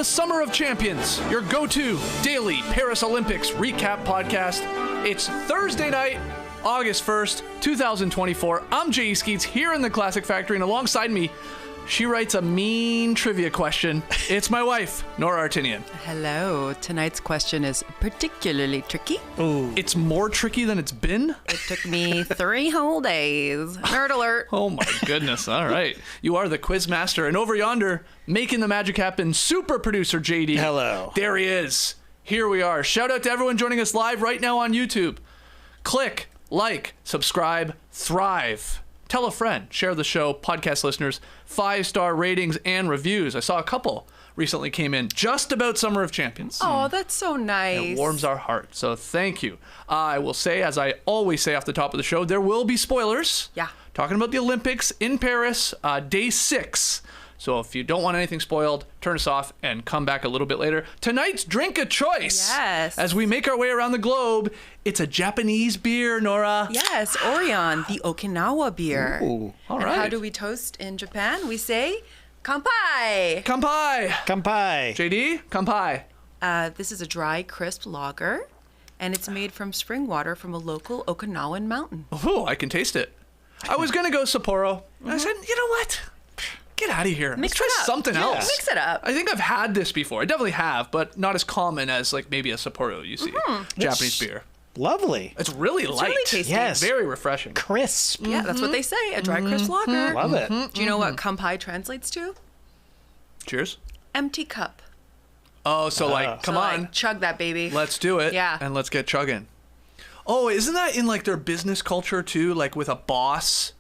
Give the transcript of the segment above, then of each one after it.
Summer of Champions, your go-to daily Paris Olympics recap podcast. It's Thursday night, August 1st, 2024. I'm J.E. Skeets here in the Classic Factory, and alongside me, she writes a mean trivia question. It's my wife, Nora Artinian. Hello. Tonight's question is particularly tricky. Ooh. It's more tricky than it's been? It took me 3 whole days. Nerd alert. Oh my goodness. All right. You are the quiz master. And over yonder, making the magic happen, super producer JD. Hello. There he is. Here we are. Shout out to everyone joining us live right now on YouTube. Click, like, subscribe, thrive. Tell a friend, share the show, podcast listeners, 5-star ratings and reviews. I saw a couple recently came in just about Summer of Champions. Oh, that's so nice. It warms our heart. So thank you. I will say, as I always say off the top of the show, there will be spoilers. Yeah. Talking about the Olympics in Paris, day 6. So if you don't want anything spoiled, turn us off and come back a little bit later. Tonight's drink of choice. Yes. As we make our way around the globe, it's a Japanese beer, Nora. Yes, Orion, the Okinawa beer. Ooh, all and right. how do we toast in Japan? We say kanpai. Kanpai. Kanpai. JD, kanpai. This is a dry, crisp lager, and it's made from spring water from a local Okinawan mountain. Ooh, I can taste it. I was going to go Sapporo. I said, you know what? Get out of here. Mix Let's try it up. something else. Mix it up. I think I've had this before. I definitely have, but not as common as like maybe a Sapporo you see. Japanese beer. Lovely. It's really light. really tasty. Yes. Very refreshing. Crisp. Yeah, that's what they say, a dry, crisp lager. Love it. Do you know what kanpai translates to? Cheers. Empty cup. Oh, so like, come So, on. like, chug that, baby. Let's do it. Yeah. And let's get chugging. Oh, isn't that in like their business culture too? Like with a boss,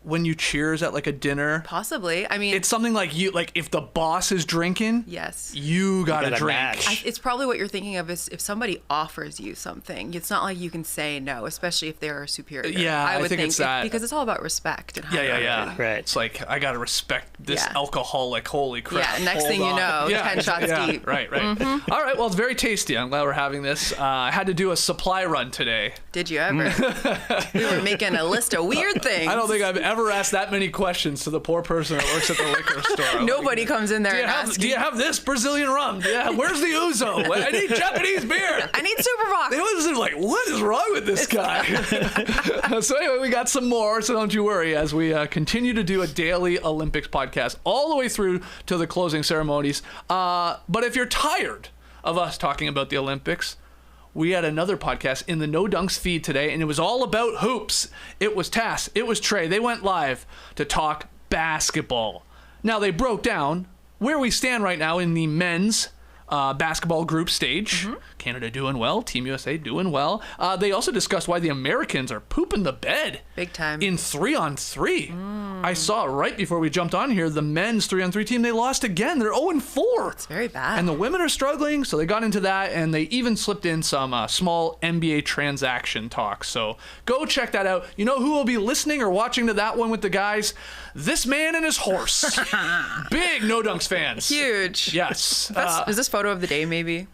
when you cheers at like a dinner, Possibly. I mean, it's something like you, like if the boss is drinking, yes. you gotta gotta drink. match. It's probably what you're thinking of is if somebody offers you something, it's not like you can say no, especially if they're superior. Yeah, I would think it's that. because it's all about respect. And Yeah. Right. It's like, I gotta respect this Yeah. alcoholic. Holy crap. Yeah, next Hold thing you on. know, 10 shots deep. Right. All right, well, it's very tasty. I'm glad we're having this. I had to do a supply run today. Did you ever? We were making a list of weird things. I don't think I've ever asked that many questions to the poor person that works at the liquor store. Nobody comes in there and Like, asks. do you have this Brazilian rum? Yeah, where's the ouzo? I need Japanese beer. I need Superbox. They was like, what is wrong with this guy? So anyway, we got some more, so don't you worry, as we continue to do a daily Olympics podcast all the way through to the closing ceremonies. But if you're tired of us talking about the Olympics, we had another podcast in the No Dunks feed today, and it was all about hoops. It was Tass, it was Trey. They went live to talk basketball. Now, they broke down where we stand right now in the men's basketball group stage. Canada doing well, Team USA doing well. They also discussed why the Americans are pooping the bed. Big time. In 3-on-3. I saw right before we jumped on here, the men's 3-on-3 team, they lost again. They're 0-4. It's very bad. And the women are struggling, so they got into that, and they even slipped in some small NBA transaction talk. So go check that out. You know who will be listening or watching to that one with the guys? This man and his horse. Big No Dunks fans. Huge. Yes. Is this photo of the day, maybe?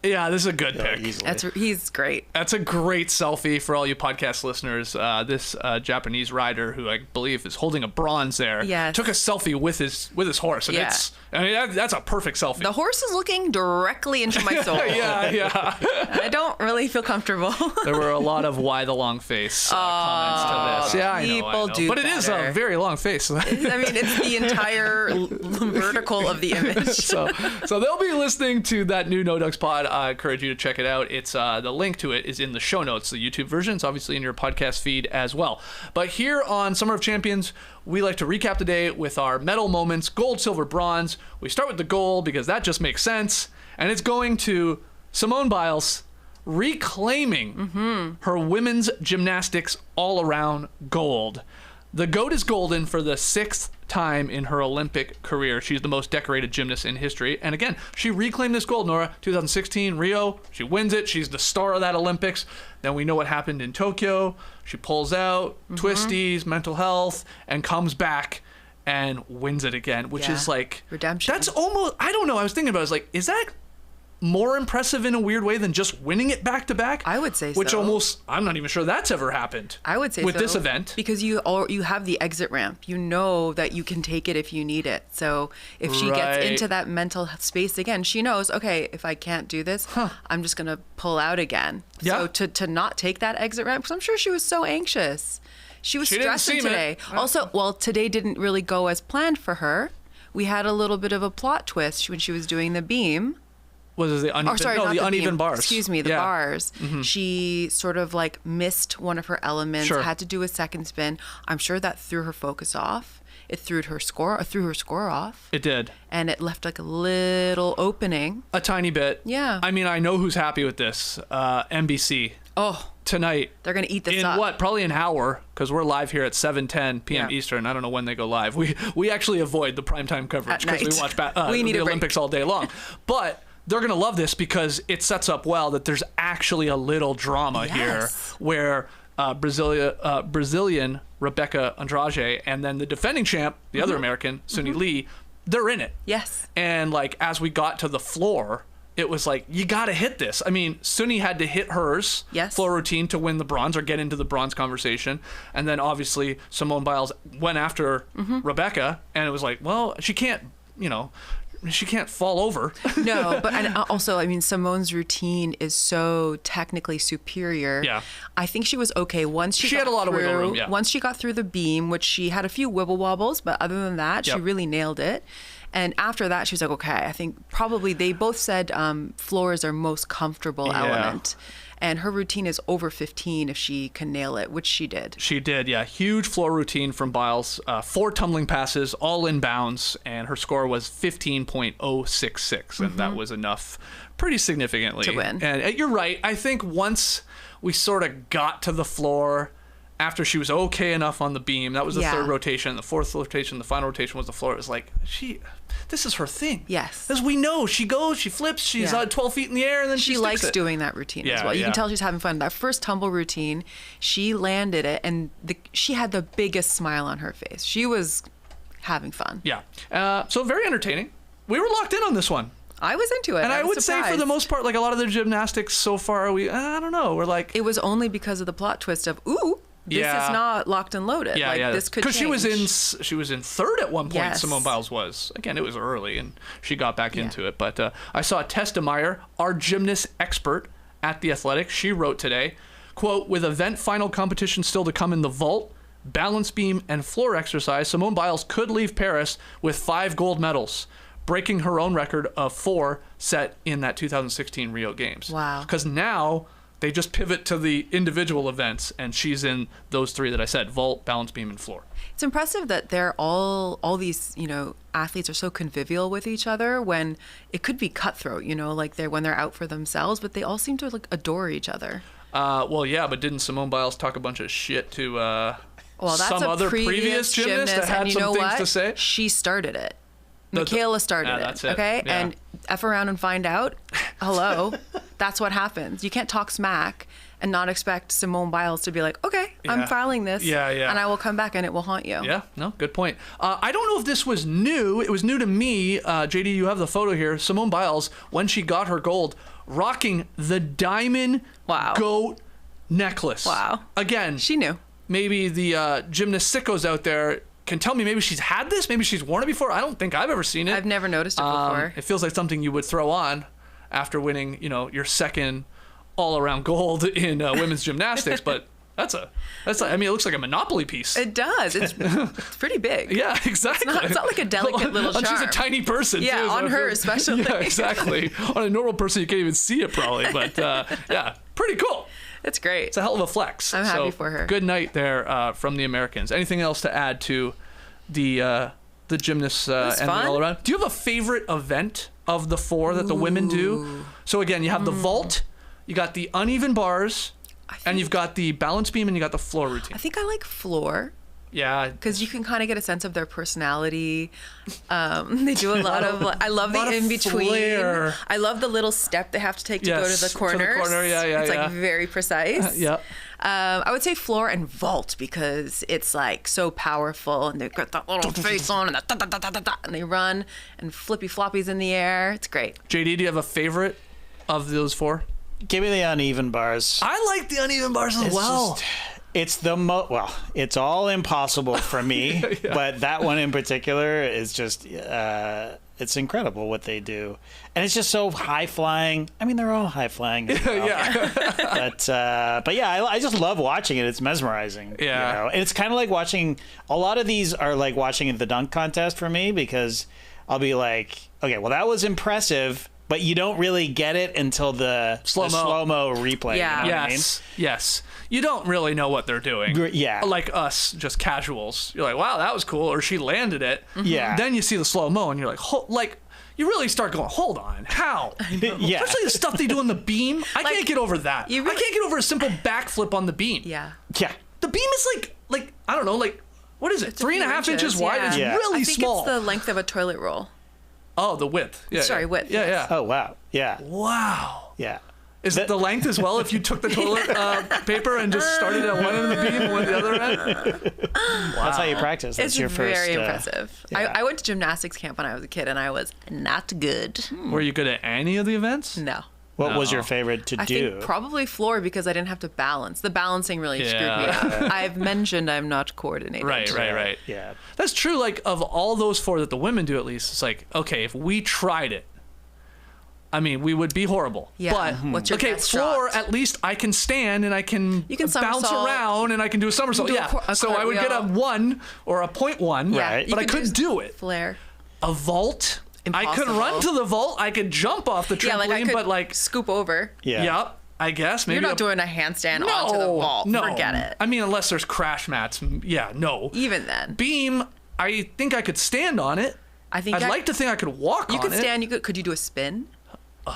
Yeah, this is a good pick. Easily. He's great. That's a great selfie for all you podcast listeners. This Japanese rider, who I believe is holding a bronze there, Yes. took a selfie with his horse, and that's a perfect selfie. The horse is looking directly into my soul. yeah. I don't really feel comfortable. There were a lot of why the long face comments to this. Yeah, I know. people do But it is better. a very long face. I mean, it's the entire vertical of the image. So they'll be listening to that new No Dunks pod. I encourage you to check it out. It's the link to it is in the show notes. The YouTube version is obviously in your podcast feed as well. But here on Summer of Champions, we like to recap the day with our medal moments: gold, silver, bronze. We start with the gold because that just makes sense, and it's going to Simone Biles, reclaiming her women's gymnastics all-around gold. The GOAT is golden for the 6th time in her Olympic career. She's the most decorated gymnast in history. And again, she reclaimed this gold, Nora. 2016, Rio, she wins it. She's the star of that Olympics. Then we know what happened in Tokyo. She pulls out, twisties, mental health, and comes back and wins it again, which is like... redemption. That's almost... I don't know. I was thinking about it. I was like, is that more impressive in a weird way than just winning it back to back? I would say which so. almost, I'm not even sure that's ever happened. I would say with so. this event. Because you have the exit ramp. You know that you can take it if you need it. So if she gets into that mental space again, she knows, okay, if I can't do this, I'm just going to pull out again. Yeah. So to not take that exit ramp, because I'm sure she was so anxious. She was stressing today. Also, well, today didn't really go as planned for her. We had a little bit of a plot twist when she was doing the beam. Was it the uneven? The uneven beam. bars. Excuse me, the bars. Mm-hmm. She sort of like missed one of her elements. Sure. Had to do a second spin. I'm sure that threw her focus off. It threw her score off. It did. And it left like a little opening. A tiny bit. Yeah. I mean, I know who's happy with this. NBC. Oh. Tonight. They're going to eat this up. In what? Probably an hour, because we're live here at 7:10 p.m. Eastern. I don't know when they go live. We actually avoid the primetime coverage because we watch the Olympics all day long. But they're going to love this because it sets up well that there's actually a little drama here where Brazilian Rebecca Andrade and then the defending champ, the other American, Suni Lee, they're in it. Yes. And like as we got to the floor, it was like, you got to hit this. I mean, Suni had to hit hers floor routine to win the bronze or get into the bronze conversation. And then obviously Simone Biles went after Rebecca, and it was like, well, she can't, she can't fall over. No, but and also, I mean, Simone's routine is so technically superior. Yeah. I think she was okay once she had a lot of wiggle room. Yeah. Once she got through the beam, which she had a few wibble wobbles, but other than that, she really nailed it. And after that, she was like, okay, I think probably they both said floor is their most comfortable element. And her routine is over 15 if she can nail it, which she did. She did, yeah. Huge floor routine from Biles. 4 tumbling passes, all in bounds, and her score was 15.066, and that was enough pretty significantly. To win. And you're right. I think once we sort of got to the floor, after she was okay enough on the beam, that was the third rotation. The fourth rotation, the final rotation was the floor. It was like, this is her thing. Yes. As we know, she goes, she flips, she's 12 feet in the air, and then she likes doing that routine as well. You can tell she's having fun. That first tumble routine, she landed it, and she had the biggest smile on her face. She was having fun. Yeah. So very entertaining. We were locked in on this one. I was into it. And I would surprised. say for the most part, like a lot of the gymnastics so far, I don't know. We're like... It was only because of the plot twist of, this is not locked and loaded. This could change. Because she was in third at one point, Simone Biles was. Again, it was early, and she got back into it. But I saw Tessa Meyer, our gymnast expert at The Athletic. She wrote today, quote, with event final competition still to come in the vault, balance beam, and floor exercise, Simone Biles could leave Paris with 5 gold medals, breaking her own record of 4 set in that 2016 Rio Games. Wow. Because now... they just pivot to the individual events, and she's in those 3 that I said: vault, balance beam, and floor. It's impressive that they're all these, athletes are so convivial with each other when it could be cutthroat, like when they're out for themselves, but they all seem to like adore each other. Well, yeah, but didn't Simone Biles talk a bunch of shit to that's some other previous gymnast that had some things to say? She started it. Michaela started it. Okay? Yeah. And F around and find out. Hello. That's what happens. You can't talk smack and not expect Simone Biles to be like, okay, I'm filing this. And I will come back and it will haunt you. Yeah, no, good point. I don't know if this was new. It was new to me. JD, you have the photo here. Simone Biles, when she got her gold, rocking the diamond GOAT necklace. Wow. Again. She knew. Maybe the gymnast sickos out there can tell me maybe she's had this, maybe she's worn it before. I don't think I've ever seen it. I've never noticed it before. It feels like something you would throw on after winning, your second all-around gold in women's gymnastics. But I mean, it looks like a Monopoly piece. It does. It's pretty big. Yeah, exactly. It's not like a delicate little charm. She's a tiny person. Yeah, too, on her especially. Yeah, exactly. On a normal person, you can't even see it probably. But yeah, pretty cool. It's great. It's a hell of a flex. I'm happy for her. Good night there from the Americans. Anything else to add to the gymnasts and the all around? Do you have a favorite event of the 4 that the women do? So again, you have the vault, you got the uneven bars, and you've got the balance beam, and you got the floor routine. I think I like floor. Yeah. Because you can kind of get a sense of their personality. They do a lot of, I love the in-between. Flair. I love the little step they have to take to go to the corners. To the corner, It's like very precise. Yeah. I would say floor and vault because it's like so powerful and they've got that little face on and and they run and flippy floppies in the air. It's great. JD, do you have a favorite of those four? Give me the uneven bars. I like the uneven bars as well. It's it's all impossible for me, but that one in particular is just, it's incredible what they do. And it's just so high flying. I mean, they're all high flying. Yeah. But yeah, I just love watching it. It's mesmerizing. Yeah. You know? And it's kind of like watching, a lot of these are like watching the dunk contest for me, because I'll be like, okay, well, that was impressive, but you don't really get it until the slow-mo replay. Yeah. You know what I mean? Yes. You don't really know what they're doing. Yeah. Like us, just casuals. You're like, wow, that was cool. Or she landed it. Yeah. Then you see the slow-mo and you're like, you really start going, hold on, how? Yeah. Especially the stuff they do on the beam. I can't get over that. I can't get over a simple backflip on the beam. Yeah. Yeah. The beam is like I don't know, like, what is it? 3.5 inches wide? Yeah. It's Yeah. really I think small. it's the length of a toilet roll. Oh, the width. Yeah. Sorry, width. Yeah, yeah. Oh, wow. Yeah. Wow. Yeah. Is it the length as well if you took the toilet paper and just started at one end of the beam and went the other end? That's how you practice. That's It's your first. very impressive. yeah. I went to gymnastics camp when I was a kid, and I was not good. Were you good at any of the events? No. What was No. your favorite to I do? think probably floor, because I didn't have to balance. The balancing really screwed me Yeah. up. I've mentioned I'm not coordinated. Right. Yeah. That's true. Like, of all those four that the women do, at least, it's like, okay, if we tried it, I mean, we would be horrible. Yeah. But What's your okay, best floor, shot? at least I can stand and I can, You can bounce somersault. around and I can do a somersault. You can do Yeah. a So I would get a cartwheel. 1 or a 0.1. Yeah, Right. you But I could couldn't do it. Flare. A vault. I could Impossible. run to the vault. I could jump off the trampoline, Yeah, like I could but like, scoop over. Yeah. yep, I guess maybe You're not doing a handstand onto the vault. No, Forget it. I mean, unless there's crash mats. Yeah, no. Even then. Beam, I think I could stand on it. I think I'd like to think I could walk on You could it. stand. Could you do a spin?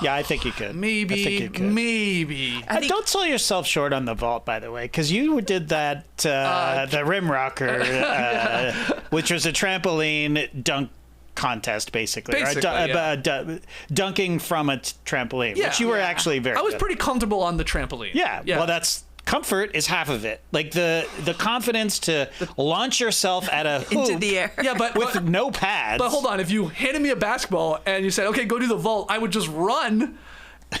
Yeah, I think you could. I think you could. Maybe. I think- Don't sell yourself short on the vault, by the way, because you did that, the rim rocker, which was a trampoline dunk contest, basically. Dunking from a trampoline, Yeah. which you were actually very I was good. pretty comfortable on the trampoline. Yeah, well, that's comfort is half of it. Like the confidence to launch yourself at a hoop Into the air. Yeah, but with no pads. But hold on, if you handed me a basketball and you said, "Okay, go do the vault," I would just run,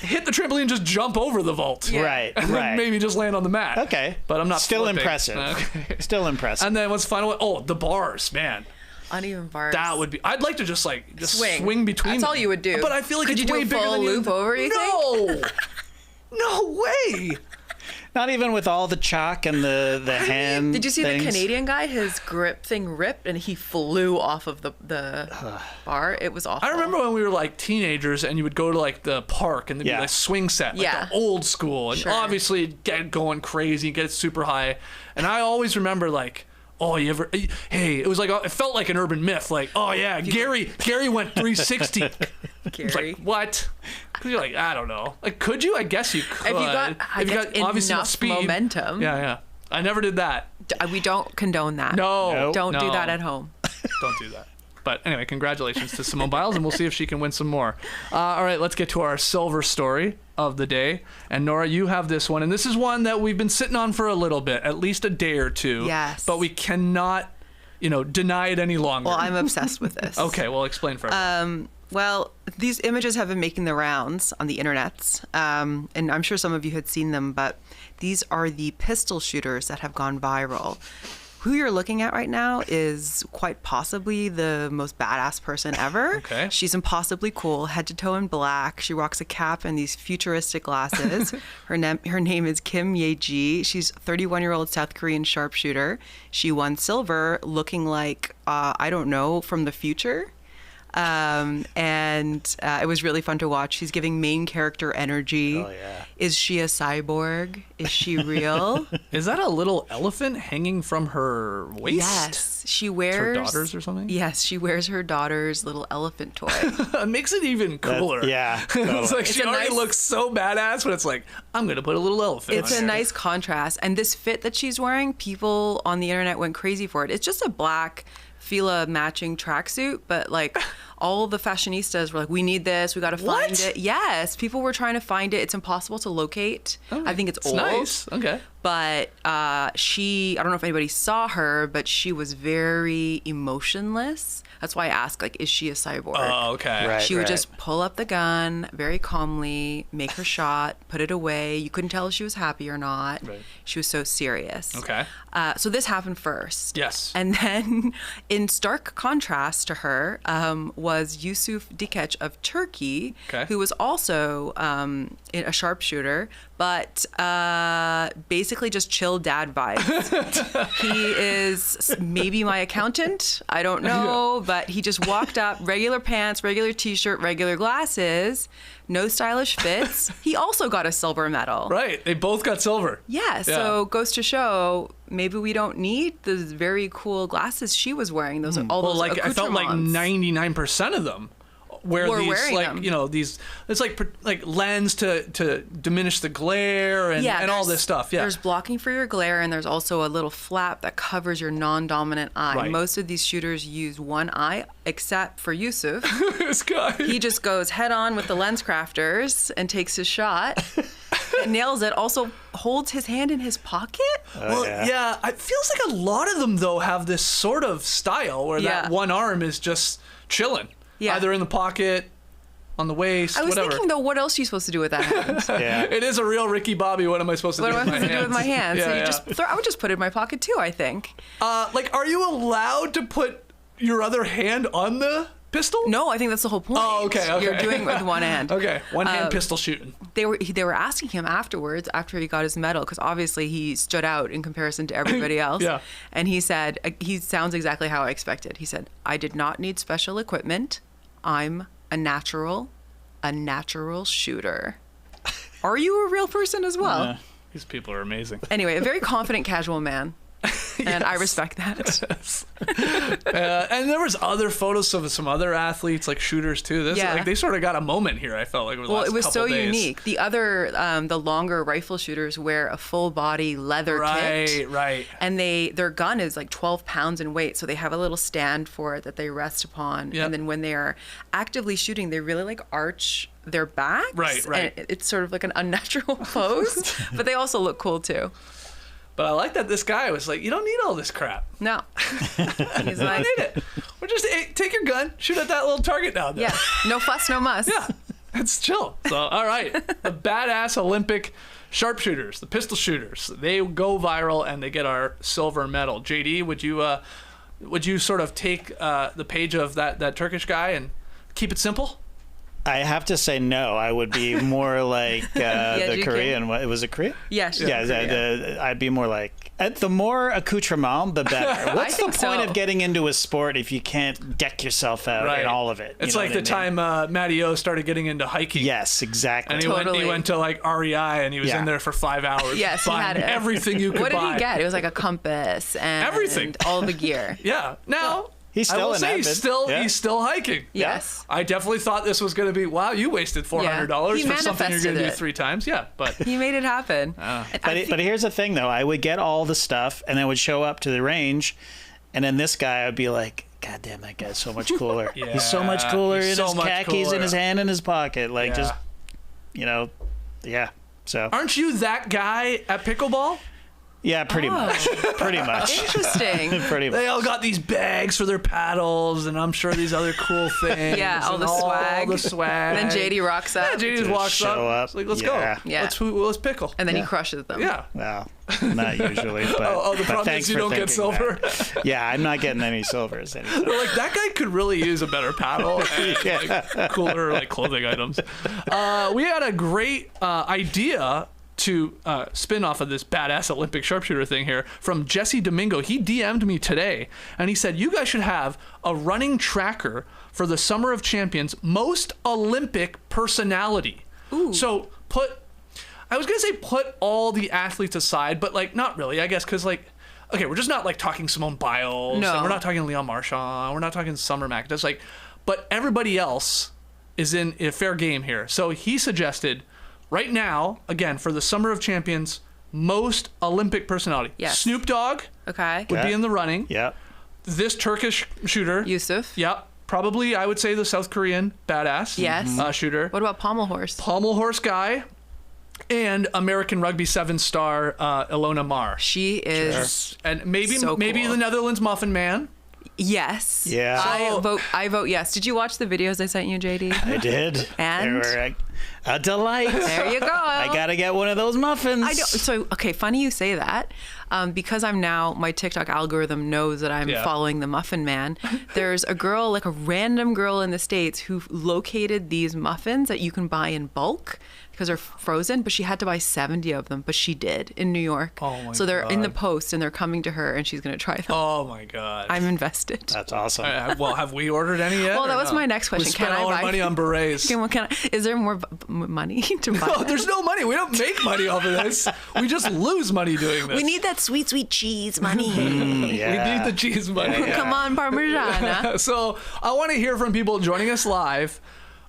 hit the trampoline, and just jump over the vault. Yeah. Right, And then right. maybe just land on the mat. Okay, But I'm not still flipping. impressive. Okay. Still impressive. And then what's the final one? Oh, the bars, man. Uneven bars. That would be. I'd like to just swing between. That's all them. you would do. But I feel like Could it's you do way a bigger full than you. loop over, you No. No way. Not even with all the chalk and the hand. Did you see things? the Canadian guy? His grip thing ripped and he flew off of the bar. It was awful. I remember when we were like teenagers and you would go to like the park and there'd be Yeah. like swing set, like Yeah. the old school, and Sure. obviously it'd get going crazy, get super high. And I always remember like, oh, hey, it was like, it felt like an urban myth. Like, oh yeah, Gary went 360. It's Gary. like, what? Because you're like, I don't know. Like, could you? I guess you could. If you got, I guess, obviously enough speed. momentum. Yeah. I never did that. We don't condone that. No. Don't do no. that at home. Don't do that. But anyway, congratulations to Simone Biles, and we'll see if she can win some more. All right, let's get to our silver story of the day. And Nora, you have this one, and this is one that we've been sitting on for a little bit, at least a day or two. Yes. But we cannot, deny it any longer. Well, I'm obsessed with this. Okay, well, explain for us. Well, these images have been making the rounds on the internets, and I'm sure some of you had seen them, but these are the pistol shooters that have gone viral. Who you're looking at right now is quite possibly the most badass person ever. Okay. She's impossibly cool, head to toe in black. She rocks a cap and these futuristic glasses. Her name is Kim Ye-ji. She's a 31-year-old South Korean sharpshooter. She won silver looking like, I don't know, from the future. And it was really fun to watch. She's giving main character energy. Oh, yeah. Is she a cyborg? Is she real? Is that a little elephant hanging from her waist? Yes. She wears... Her daughter's or something? Yes, she wears her daughter's little elephant toy. It makes it even cooler. Yeah, It's totally. like she a already nice- looks so badass, but it's like, I'm going to put a little elephant It's on a here. nice contrast. And this fit that she's wearing, people on the internet went crazy for it. It's just a black Fila matching tracksuit, but like all the fashionistas were like, we need this, we got to find it. Yes, people were trying to find it. It's impossible to locate. I think it's old. Nice. Okay. But I don't know if anybody saw her, but she was very emotionless. That's why I asked, like, is she a cyborg? Oh, okay. Right. She would just pull up the gun very calmly, make her shot, put it away. You couldn't tell if she was happy or not. Right. She was so serious. Okay. So this happened first. Yes. And then, in stark contrast to her, was Yusuf Dikeç of Turkey, who was also a sharpshooter, but basically just chill dad vibes. He is maybe my accountant. I don't know, but he just walked up, regular pants, regular t-shirt, regular glasses, no stylish fits. He also got a silver medal. Right. They both got silver. Yeah, so goes to show maybe we don't need the very cool glasses she was wearing. Those all those like I felt like accoutrements. 99% of them wear Were these wearing like them. you know these it's like lens to diminish the glare and all this stuff. Yeah. There's blocking for your glare, and there's also a little flap that covers your non-dominant eye. Right. Most of these shooters use one eye, except for Yusuf. This guy. He just goes head on with the lens crafters and takes his shot. And nails it. Also holds his hand in his pocket. Well, yeah. It feels like a lot of them though have this sort of style where that one arm is just chilling. Yeah. Either in the pocket, on the waist, I was whatever. thinking though, what else are you supposed to do with that hand? Yeah. It is a real Ricky Bobby. What am I supposed to do with my hands? What am I supposed to do with my hands? Yeah, So I would just put it in my pocket too, I think. Like, are you allowed to put your other hand on the pistol? No, I think that's the whole point. Oh, okay. You're doing it with one hand. Okay, one hand pistol shooting. They were asking him afterwards, after he got his medal, because obviously he stood out in comparison to everybody else. Yeah. And he said, he sounds exactly how I expected. He said, I did not need special equipment. I'm a natural shooter. Are you a real person as well? Yeah. These people are amazing. Anyway, a very confident, casual man. And I respect that. And there was other photos of some other athletes, like shooters too. Like they sort of got a moment here. I felt like over the last it was couple so days. unique. The other, the longer rifle shooters wear a full body leather kit. Right. And their gun is like 12 pounds in weight, so they have a little stand for it that they rest upon. Yep. And then when they are actively shooting, they really like arch their backs. Right. And it's sort of like an unnatural pose, but they also look cool too. But I like that this guy was like, you don't need all this crap. No. He's You don't like, need it. We're just take your gun, shoot at that little target down there. yeah, no fuss, no muss. Yeah, it's chill. So, all right. The badass Olympic sharpshooters, the pistol shooters, they go viral and they get our silver medal. JD, would you sort of take the page of that Turkish guy and keep it simple? I have to say no. I would be more like the Korean. Was it Korea? Yes. Yeah. I'd be more like the more accoutrement, the better. What's the point of getting into a sport if you can't deck yourself out in all of it? It's like the time Matty O started getting into hiking. Yes, exactly. And he went to like REI and he was in there for 5 hours. Yes, he had everything you could buy. What did he get? It was like a compass and everything, all the gear. Yeah. Now. He's still he's still hiking. Yes. I definitely thought this was going to be, wow, you wasted $400 for something you're going to do 3 times. Yeah, but he made it happen. But here's the thing, though. I would get all the stuff, and then would show up to the range, and then this guy would be like, God damn, that guy's so much cooler. He's so much cooler in his khakis, in his hand, in his pocket. Like, just, So. Aren't you that guy at pickleball? Yeah, pretty much. Pretty much. Interesting. Pretty much. They all got these bags for their paddles, and I'm sure these other cool things. Yeah, all the swag. All the swag. And then JD rocks up. Yeah, JD just walks up. It's like, let's go. Yeah. Let's pickle. And then he crushes them. Yeah. Well, not usually. But, the problem is you don't get silver. Yeah, I'm not getting any silvers anymore. They're like, that guy could really use a better paddle and like, cooler like clothing items. We had a great idea to spin off of this badass Olympic sharpshooter thing here from Jesse Domingo. He DM'd me today and he said, you guys should have a running tracker for the Summer of Champions most Olympic personality. Ooh. So I was going to say put all the athletes aside, but like not really, I guess, because like, okay, we're just not like talking Simone Biles. No. And we're not talking Leon Marchand. We're not talking Summer Mac. Just like, but everybody else is in a fair game here. So he suggested right now, again, for the Summer of Champions, most Olympic personality. Yes. Snoop Dogg Okay. would be in the running. Yep. This Turkish shooter. Yusuf. Yep. probably I would say the South Korean badass. Yes. Shooter. What about pommel horse? Pommel horse guy. And American Rugby 7-star Ilona Maher. She is, and maybe so maybe cool. the Netherlands Muffin Man. Yes. Yeah. I vote yes. Did you watch the videos I sent you, JD? I did. And? They were a delight. There you go. I gotta get one of those muffins. I don't. So okay, funny you say that, because I'm now my TikTok algorithm knows that I'm following the Muffin Man. There's a girl, like a random girl in the States, who located these muffins that you can buy in bulk because they're frozen, but she had to buy 70 of them, but she did in New York. Oh my So they're in the God. post and they're coming to her and she's gonna try them. Oh my God. I'm invested. That's awesome. Well, have we ordered any yet? Well, that or was no? my next question. We spent Can I all our buy money on berets. Is there more money to buy? No, there's no money. We don't make money off of this. We just lose money doing this. We need that sweet, sweet cheese money. Yeah. We need the cheese money. Come on, Parmigiana. So I want to hear from people joining us live.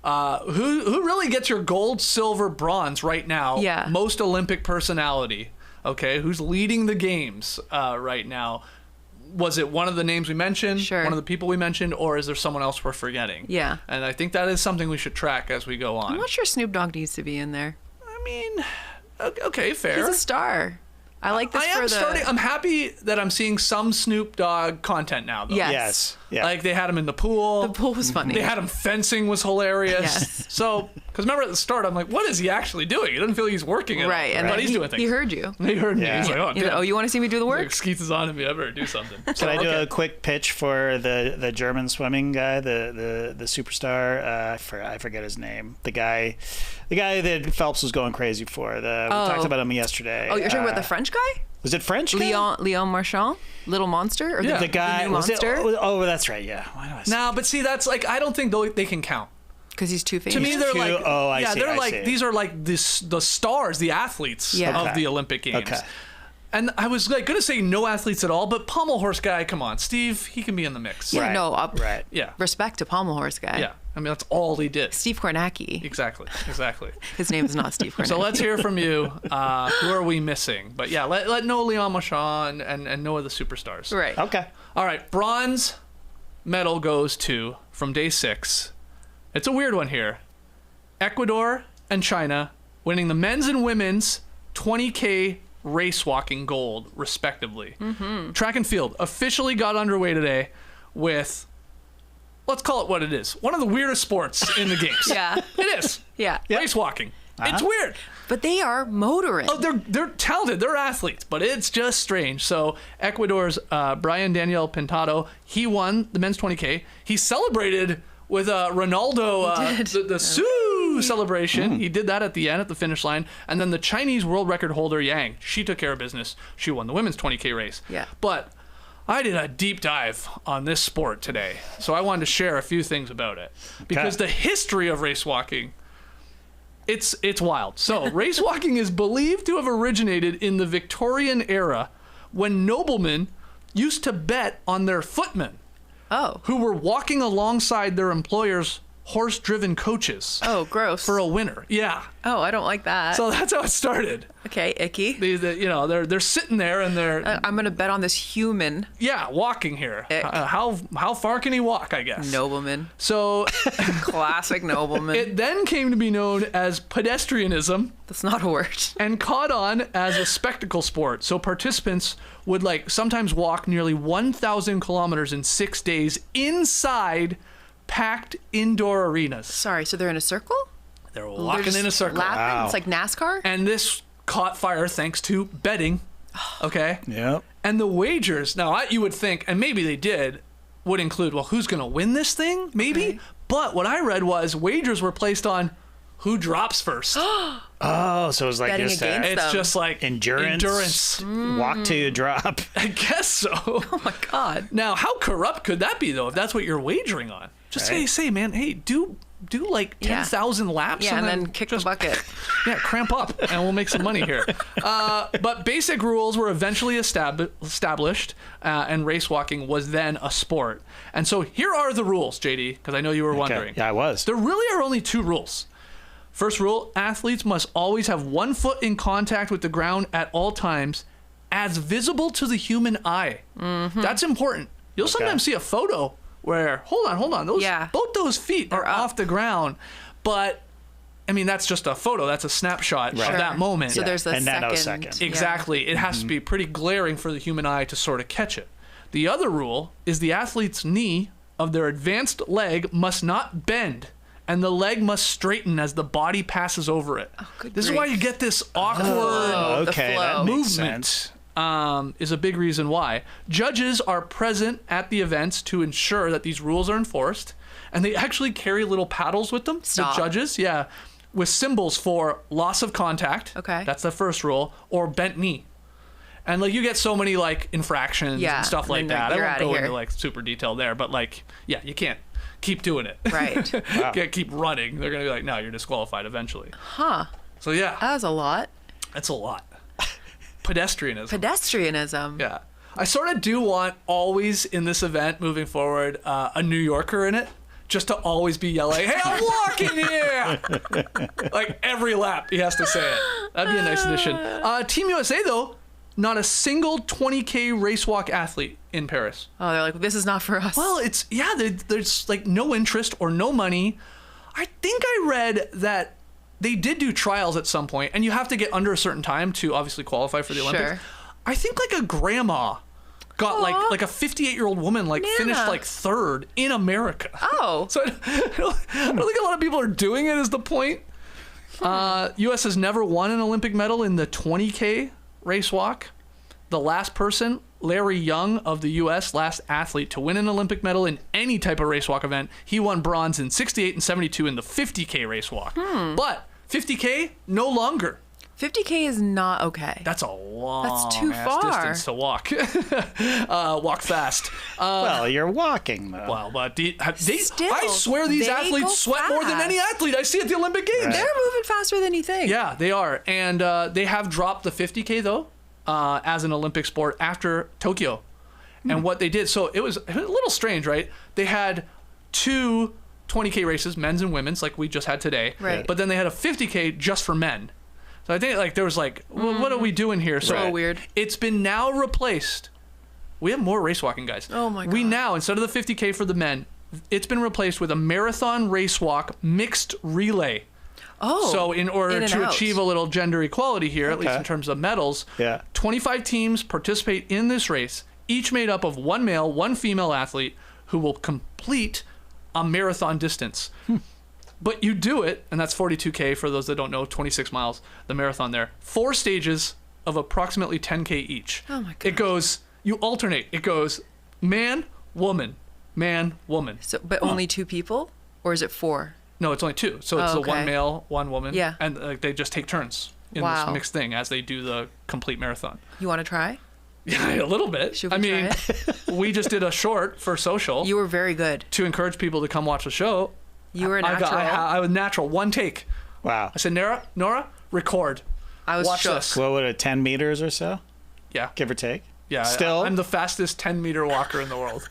Who really gets your gold, silver, bronze right now? Yeah. Most Olympic personality. Okay, who's leading the games right now? Was it one of the names we mentioned? Sure. One of the people we mentioned, or is there someone else we're forgetting? Yeah. And I think that is something we should track as we go on. I'm not sure Snoop Dogg needs to be in there. I mean, okay, fair. He's a star. I like this I'm happy that I'm seeing some Snoop Dogg content now, though. Yes. Yes. Yeah. Like they had him in the pool. The pool was funny. They had him fencing was hilarious. Yes. So, because remember at the start, I'm like, what is he actually doing? He doesn't feel like he's working at all. Right. And But then he's doing things. He heard you. He heard me. Yeah. He's like, oh, He's like, damn. you want to see me do the work? Like, Skeets is on to me. I better do something. Can I do a quick pitch for the German swimming guy, the superstar? I forget his name. The guy that Phelps was going crazy for. We talked about him yesterday. Oh, you're talking about the French guy? Was it French guy? Leon Marchand? Little Monster? Or Yeah. The guy new was it? monster? Oh, that's right. Yeah. Why do I say Nah, but see, that's like, I don't think they can count. Because he's too famous. To me, they're Too- like, oh, I see, they're I like, see. these are like the stars, the athletes Yeah. of Okay. the Olympic Games. Okay. And I was like gonna say no athletes at all, but pommel horse guy, come on, Steve, he can be in the mix. Yeah, Right, no. right. Yeah. Respect to Pommel Horse guy. Yeah. I mean, that's all he did. Steve Kornacki. Exactly. His name is not Steve Kornacki. So let's hear from you. Who are we missing? But yeah, let Noah Leon Marchand and Noah the superstars. Right. Okay. All right. Bronze medal goes to, from day 6. It's a weird one here. Ecuador and China winning the men's and women's 20K race walking gold, respectively. Mm-hmm. Track and field officially got underway today with, let's call it what it is, one of the weirdest sports in the games. Yeah. It is. Yeah. Race walking. It's weird. But they are motoring. Oh, they're talented. They're athletes, but it's just strange. So Ecuador's Brian Daniel Pintado, he won the men's 20K. He celebrated with Ronaldo, the Sue celebration. He did that at the end, at the finish line. And then the Chinese world record holder, Yang, she took care of business. She won the women's 20K race. Yeah. But I did a deep dive on this sport today. So I wanted to share a few things about it. Because the history of race walking, it's wild. So race walking is believed to have originated in the Victorian era when noblemen used to bet on their footmen. Oh. Who were walking alongside their employers' horse-driven coaches. Oh, gross. For a winner. Yeah. Oh, I don't like that. So that's how it started. Okay, icky. They're sitting there and they're I'm gonna bet on this human walking here. Ick. How far can he walk? I guess. nobleman. So Classic nobleman. it then came to be known as pedestrianism That's not a word. and caught on as a spectacle sport. So participants would sometimes walk nearly 1,000 kilometers in 6 days inside packed indoor arenas. Sorry, so they're in a circle? They're They're walking just in a circle. Lapping? Wow. It's like NASCAR? And this caught fire thanks to betting. Okay? Yep. And the wagers, now you would think, and maybe they did, would include, well, who's going to win this thing? Maybe. Okay. But what I read was wagers were placed on who drops first. Oh, so it was like Betting just against It's them. just like endurance. Walk till you drop. I guess so. Oh my God. Now, how corrupt could that be, though, if that's what you're wagering on? Just Right. say, man, hey, do like 10,000 laps. Yeah, and then kick the bucket. Yeah, cramp up, and we'll make some money here. But basic rules were eventually established, and race walking was then a sport. And so here are the rules, JD, because I know you were wondering. Yeah, I was. There really are only 2 rules. First rule, athletes must always have one foot in contact with the ground at all times, as visible to the human eye. Mm-hmm. That's important. You'll sometimes see a photo where, hold on, both those feet are off the ground. But, I mean, that's just a photo. That's a snapshot of that moment. So there's a nanosecond. Exactly. It has to be pretty glaring for the human eye to sort of catch it. The other rule is the athlete's knee of their advanced leg must not bend, and the leg must straighten as the body passes over it. This is why you get this awkward that movement. Is a big reason why. Judges are present at the events to ensure that these rules are enforced, and they actually carry little paddles with them. Stop. The judges, with symbols for loss of contact. Okay. That's the first rule, or bent knee. And like you get so many like infractions and stuff like that. I won't go into like super detail there, but like, you can't keep doing it. Right. You can't keep running. They're gonna be like, no, you're disqualified eventually. Huh. So That was a lot. That's a lot. Pedestrianism. Yeah. I sort of do want always in this event moving forward a New Yorker in it, just to always be yelling, "Hey, I'm walking here!" Like every lap he has to say it. That'd be a nice addition. Team USA though, not a single 20K race walk athlete in Paris. Oh, they're like, this is not for us. Well, there's like no interest or no money. I think I read that they did do trials at some point, and you have to get under a certain time to obviously qualify for the Olympics. I think like a grandma got like a 58-year-old woman finished like third in America. Oh. So I don't think a lot of people are doing it is the point. U.S. has never won an Olympic medal in the 20K race walk. The last person, Larry Young of the U.S., last athlete to win an Olympic medal in any type of race walk event. He won bronze in 68 and 72 in the 50K race walk. But 50K, no longer. 50K is not okay. That's a long That's too far. distance to walk. Walk fast. Well, you're walking, though. Well, but Still, I swear these they athletes go sweat more than fast. any athlete I see at the Olympic Games. Right. They're moving faster than you think. Yeah, they are. And they have dropped the 50K, though, as an Olympic sport after Tokyo. And what they did, so it was a little strange, right? They had two 20K races, men's and women's, like we just had today. Right. But then they had a 50K just for men. So I think like there was like, well, what are we doing here? So weird. It's been now replaced. We have more race walking, guys. Oh my God. We now, instead of the 50K for the men, it's been replaced with a marathon race walk mixed relay. Oh. So in order to out. achieve a little gender equality here, at least in terms of medals, 25 teams participate in this race, each made up of one male, one female athlete who will complete a marathon distance. But you do it, and that's 42K for those that don't know, 26 miles, the marathon there. 4 stages of approximately 10K each. Oh my God. It goes, you alternate. It goes man, woman, man, woman. So, but only 2 people? Or is it 4? No, it's only 2. So it's the one male, one woman. Yeah. And they just take turns in this mixed thing as they do the complete marathon. You want to try? Yeah, a little bit. Should we try it? We just did a short for social. You were very good. To encourage people to come watch the show. You were natural. I was natural. One take. Wow. I said, Nora, record. I was watch shook. this. What would it, 10 meters or so? Yeah. Give or take? Yeah. Still? I'm the fastest 10-meter walker in the world.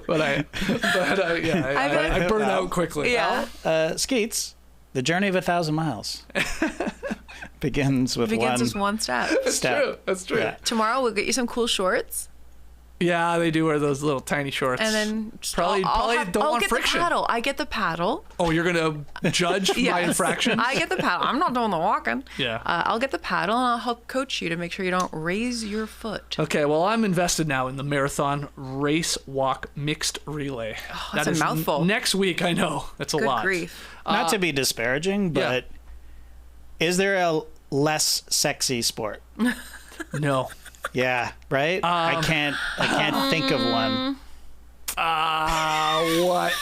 but I burn out quickly. Yeah. Skeets, the journey of 1,000 miles begins with one step. That's true. Yeah. Tomorrow we'll get you some cool shorts. Yeah, they do wear those little tiny shorts. And then probably don't want friction. I get the paddle. Oh, you're gonna judge my infractions? I get the paddle. I'm not doing the walking. Yeah. I'll get the paddle and I'll help coach you to make sure you don't raise your foot. Okay, well, I'm invested now in the marathon race walk mixed relay. Oh, that's a mouthful. Next week, I know. That's a lot. Good grief. Not to be disparaging, but is there a less sexy sport? No. Yeah, right? I can't think of one. What?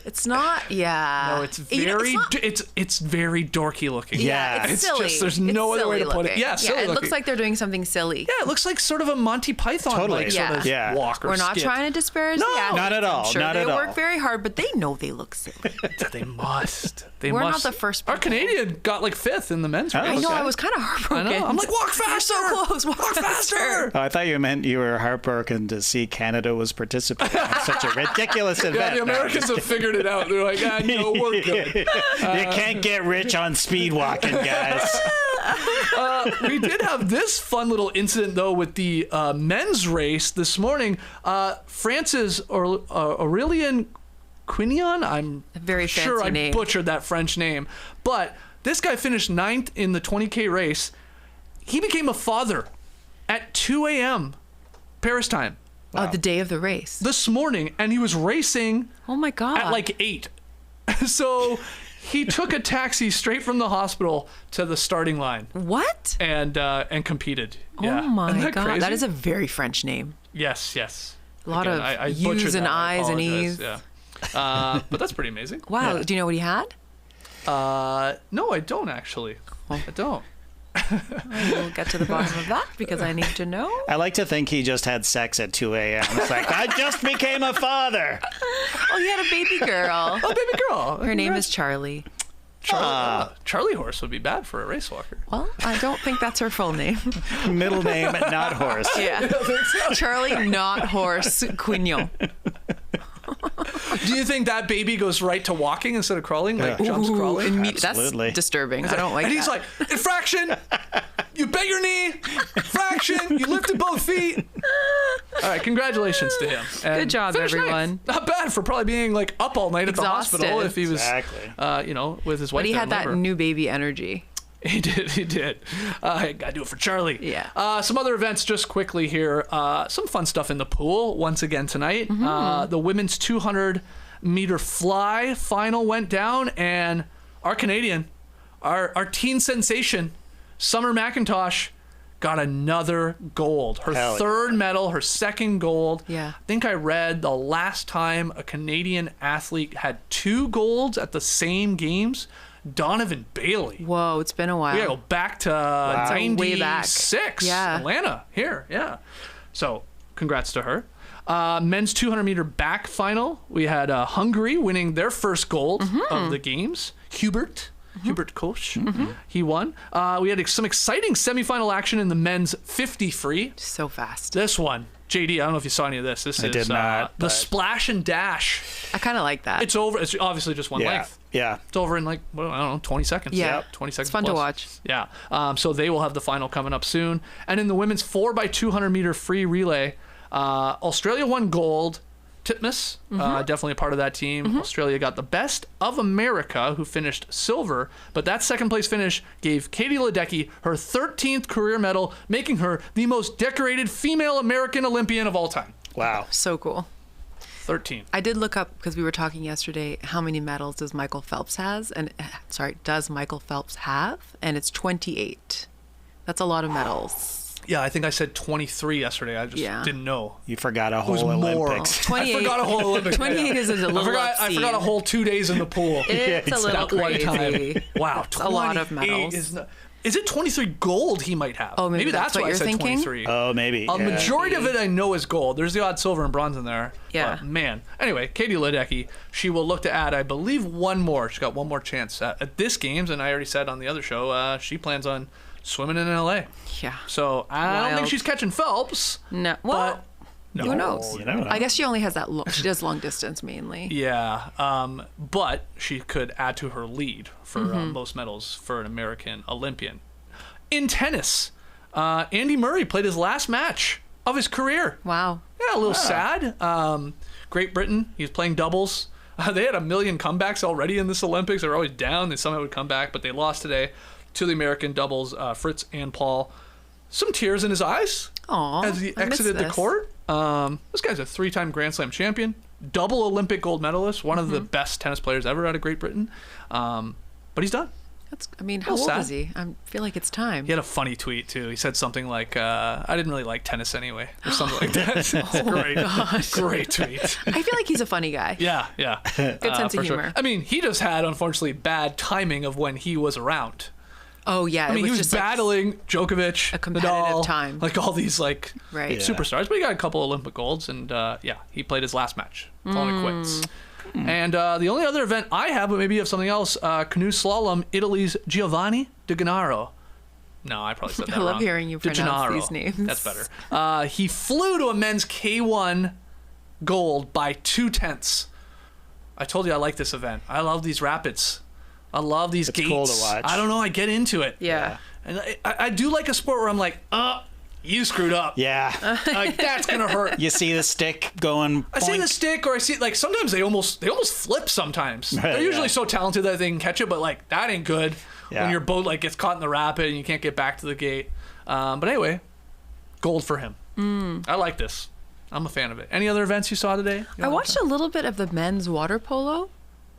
It's not. Yeah. No, it's very it's very dorky looking. Yeah, it's silly. Just there's no other way to put it. Yeah, silly it looks looking. like they're doing something silly. Yeah, it looks like sort of a Monty Python Totally. sort of walk or We're not skit. trying to disparage No, the athletes. not at all. I'm sure Not they at all. work very hard, but they know they look silly. They must. We're not the first Our people. Canadian got like 5th in the men's race. I know. Okay. I was kind of heartbroken. I know. I'm like, walk faster. You're so close. Walk faster. Oh, I thought you meant you were heartbroken to see Canada was participating in such a ridiculous event. Yeah, the Americans have figured it out. They're like, no, we're good. You can't get rich on speed walking, guys. We did have this fun little incident, though, with the men's race this morning. France's Aurélien Quignon, I'm very sure I name. butchered that French name. But this guy finished 9th in the 20K race. He became a father at 2 a.m. Paris time. Wow. The day of the race. This morning, and he was racing oh my God. at like 8. So he took a taxi straight from the hospital to the starting line. What? And competed. Yeah. Oh my God. Crazy? That is a very French name. Yes. A lot of I U's and I's and E's. Yeah. But that's pretty amazing. Wow. Yeah. Do you know what he had? No, I don't actually. I don't. We'll get to the bottom of that because I need to know. I like to think he just had sex at 2 a.m. It's like, I just became a father. Oh, he had a baby girl. Oh, baby girl. Her name is Charlie. Charlie Horse would be bad for a race walker. Well, I don't think that's her full name. Middle name, not horse. Yeah. Charlie, not horse, Quignon. Do you think that baby goes right to walking instead of crawling? Like jumps crawling? Absolutely. That's disturbing. I don't like and that. he's like, infraction! You bent your knee! Infraction! You lifted both feet! All right, congratulations to him. And good job, everyone. 9th. Not bad for probably being like up all night Exhausted. at the hospital if he was, Exactly. with his wife. But he had that labor. new baby energy. He did. I gotta do it for Charlie. Yeah. Some other events just quickly here. Some fun stuff in the pool once again tonight. The women's 200-meter fly final went down, and our Canadian, our teen sensation, Summer McIntosh, got another gold. Her third medal, her second gold. Yeah. I think I read the last time a Canadian athlete had 2 golds at the same games, Donovan Bailey. Whoa, it's been a while. We gotta go back to 96. Way back. Yeah. Atlanta, here, yeah. So, congrats to her. Men's 200-meter back final, we had Hungary winning their first gold of the games. Hubert Koch, he won. We had some exciting semifinal action in the men's 50 free. So fast. This one, JD, I don't know if you saw any of this. This is did not, the splash and dash. I kind of like that. It's over. It's obviously just one length. Yeah. It's over in like, well, I don't know, 20 seconds. Yeah. 20 seconds. It's fun plus. to watch. Yeah. So they will have the final coming up soon. And in the women's 4x200 meter free relay, Australia won gold. Titmus, definitely a part of that team. Australia got the best of America, who finished silver, but that second place finish gave Katie Ledecky her 13th career medal, making her the most decorated female American Olympian of all time. Wow. So cool. 13. I did look up, because we were talking yesterday, how many medals does Michael Phelps have? And it's 28. That's a lot of medals. Yeah, I think I said 23 yesterday. I just didn't know. You forgot a was whole more. Olympics. 28. I forgot a whole Olympics. 28 is a little I forgot a whole 2 days in the pool. It's a little At one crazy. time. Wow, 28 a lot of medals. Is it 23 gold he might have? Oh, maybe that's what why I you're said thinking? 23. Oh, maybe. A majority of it I know is gold. There's the odd silver and bronze in there. Yeah. But man. Anyway, Katie Ledecky, she will look to add, I believe, one more. She's got one more chance at this games, and I already said on the other show, she plans on swimming in LA. Yeah. So I don't think she's catching Phelps. No. Well, but who knows? You never know. I guess she only has that. She does long distance mainly. Yeah. But she could add to her lead for most medals for an American Olympian. In tennis, Andy Murray played his last match of his career. Wow. Yeah, a little sad. Great Britain, he was playing doubles. They had a million comebacks already in this Olympics. They were always down. They somehow would come back, but they lost today to the American doubles, Fritz and Paul. Some tears in his eyes as he exited the court. This guy's a 3-time Grand Slam champion, double Olympic gold medalist, one of the best tennis players ever out of Great Britain. But he's done. How old is he? I feel like it's time. He had a funny tweet too. He said something like, I didn't really like tennis anyway, or something like that. It's great. Great tweet. I feel like he's a funny guy. Yeah. Good sense of humor. Sure. I mean, he just had, unfortunately, bad timing of when he was around. Oh, yeah. I mean, he was just battling Djokovic, a competitive Nadal, time. like all these superstars. But he got a couple Olympic golds, and he played his last match, calling it quits. And the only other event I have, but maybe you have something else, canoe slalom, Italy's Giovanni De Gennaro. No, I probably said that wrong. I love hearing you pronounce these names. That's better. He flew to a men's K1 gold by 2/10. I told you I like this event. I love these rapids. I love these gates. Cool to watch. I don't know. I get into it. Yeah. And I do like a sport where I'm like, you screwed up. Yeah. Like, that's going to hurt. You see the stick going. I see the stick, or I see, like, sometimes they almost flip sometimes. They're usually so talented that they can catch it, but, like, that ain't good when your boat, like, gets caught in the rapid and you can't get back to the gate. But anyway, gold for him. I like this. I'm a fan of it. Any other events you saw today? I watched a little bit of the men's water polo.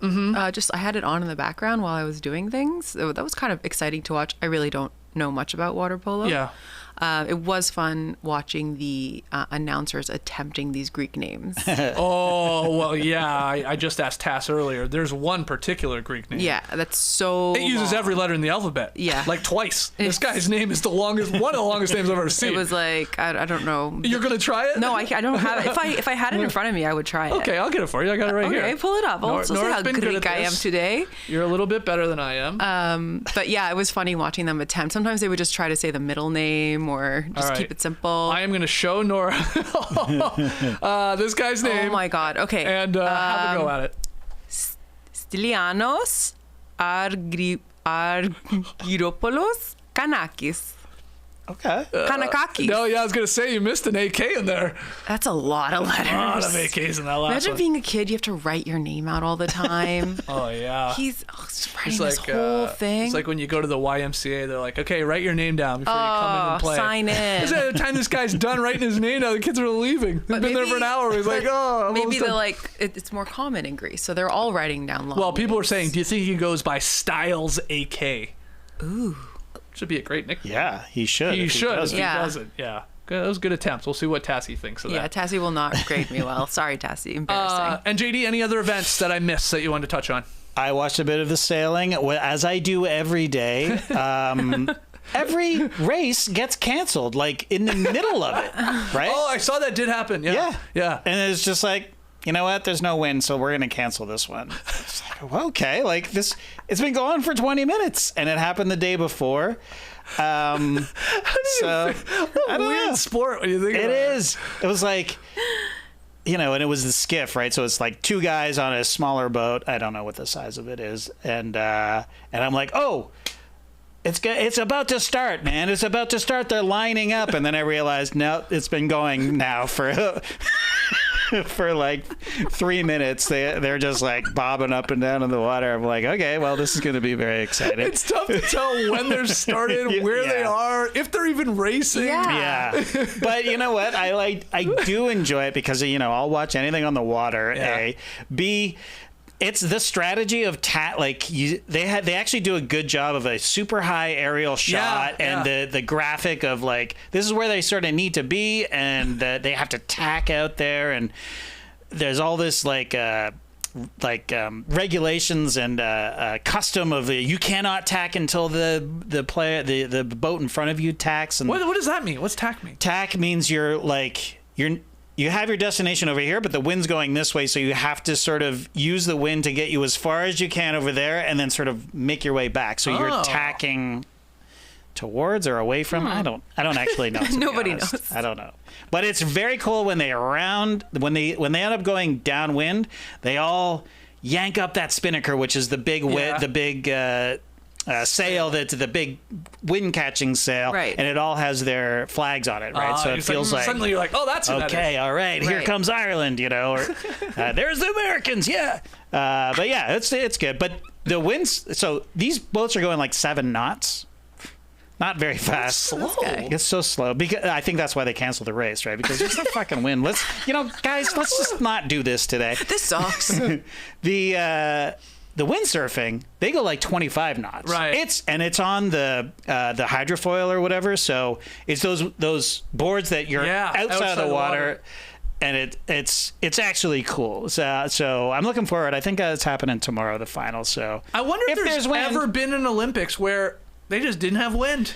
I had it on in the background while I was doing things. So that was kind of exciting to watch. I really don't know much about water polo. Yeah. It was fun watching the announcers attempting these Greek names. Oh, well, yeah. I just asked Tass earlier. There's one particular Greek name. Yeah, that's so It uses every letter in the alphabet. Yeah. Like twice. This guy's name is one of the longest names I've ever seen. It was like, I don't know. You're going to try it? No, I don't have it. If I had it in front of me, I would try it. Okay, I'll get it for you. I got it right here. Okay, pull it up. I'll see how Greek I am today. You're a little bit better than I am. But yeah, it was funny watching them attempt. Sometimes they would just try to say the middle name or just keep it simple. I am going to show Nora this guy's name. Oh my God. Okay. And have a go at it. Stylianos Argyropoulos Kanakis. Okay. Kanakakis. No, yeah, I was going to say you missed an AK in there. That's a lot of letters. A lot of AKs in that last Imagine one. being a kid, you have to write your name out all the time. Oh, yeah. He's writing this whole thing. It's like when you go to the YMCA, they're like, okay, write your name down before you come in and play. Sign in. By the time this guy's done writing his name down, the kids are leaving. They've been there for an hour. He's like, I'm maybe they're done. like, it's more common in Greece, so they're all writing down long Well, people names. are saying, do you think he goes by Styles AK? Ooh. Should be a great nickname. Yeah, he should. He should if he Yeah. doesn't. Yeah. Good. That was good attempts. We'll see what Tassie thinks of Yeah, that. Tassie will not grade me well. Sorry, Tassie. Embarrassing. And JD, any other events that I missed that you wanted to touch on? I watched a bit of the sailing, as I do every day. Every race gets canceled, like in the middle of it, right? Oh, I saw that did happen. Yeah. Yeah. And it's just like, you know what? There's no wind, so we're going to cancel this one. It's like, well, okay, like this, it's been going for 20 minutes, and it happened the day before. So I don't know. Weird sport when you think It about it. is. It was like, you know, and it was the skiff, right? So it's like two guys on a smaller boat. I don't know what the size of it is, and I'm like, oh. It's about to start, man. It's about to start. They're lining up, and then I realized, no, it's been going now for for like 3 minutes. They're just like bobbing up and down in the water. I'm like, okay, well, this is going to be very exciting. It's tough to tell when they're started, where they are, if they're even racing. Yeah. But you know what? I do enjoy it because, you know, I'll watch anything on the water. A, B. It's the strategy of they actually do a good job of a super high aerial shot and the graphic of like this is where they sort of need to be and they have to tack out there and there's all this regulations and custom of you cannot tack until the boat in front of you tacks. And What does that mean? What's tack mean? tack means you have your destination over here, but the wind's going this way, so you have to sort of use the wind to get you as far as you can over there and then sort of make your way back. So you're tacking towards or away from. I don't actually know. Nobody knows. I don't know. But it's very cool when they end up going downwind, they all yank up that spinnaker, which is the big sail, that's the big wind catching sail, right? And it all has their flags on it, right? So it feels like suddenly you're like, oh, that's who that is. All right, here comes Ireland, you know, or there's the Americans, yeah. But yeah, it's good. But the winds, so these boats are going like 7 knots. Not very fast. Slow. It's so slow. Because I think that's why they canceled the race, right? Because there's no fucking wind. Guys, let's just not do this today. This sucks. The windsurfing, they go like 25 knots. Right. It's on the hydrofoil or whatever. So it's those boards that you're outside of the water. And it's actually cool. So I'm looking forward. I think it's happening tomorrow, the final. So I wonder if there's ever been an Olympics where they just didn't have wind.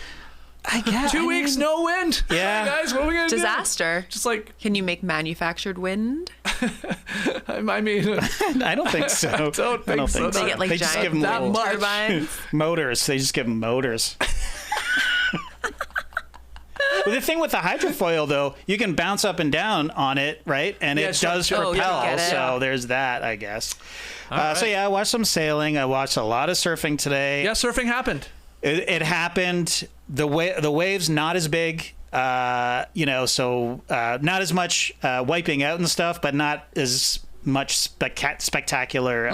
I guess 2 weeks, no wind. Yeah. Hey guys, what are we gonna Disaster. do? Just like, can you make manufactured wind? I mean, I don't think so. I don't think so. They get like They just giant give 'em that little much. turbines. motors. They just give them motors. Well, the thing with the hydrofoil, though, you can bounce up and down on it, right? And it does propel. get it. So there's that, I guess. right. So yeah, I watched some sailing. I watched a lot of surfing today. yeah, surfing happened. It happened, the waves not as big. So not as much wiping out and stuff, but not as much spectacular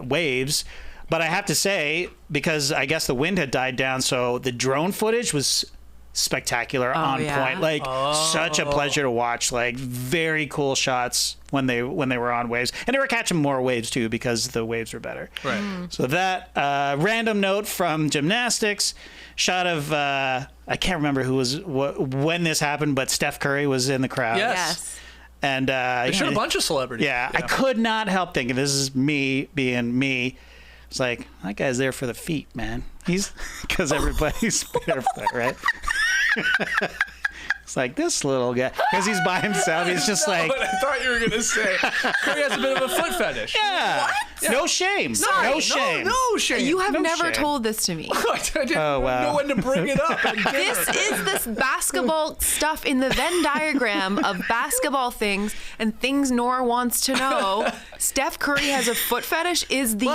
waves. But I have to say, because I guess the wind had died down, so the drone footage was spectacular on point. Like such a pleasure to watch. Like very cool shots when they were on waves, and they were catching more waves too because the waves were better. Right. So that random note from gymnastics, shot of I can't remember when this happened, but Steph Curry was in the crowd. Yes. And they showed a bunch of celebrities. Yeah, I could not help thinking, this is me being me. It's like, that guy's there for the feet, man. He's because everybody's barefoot, right? It's like this little guy, because he's by himself. He's just like. What I thought you were gonna say. Curry has a bit of a foot fetish. Yeah. What? Yeah. No shame. No shame. No shame. You have never told this to me. I didn't know when to bring it up. This basketball stuff in the Venn diagram of basketball things and things Nora wants to know. Steph Curry has a foot fetish is the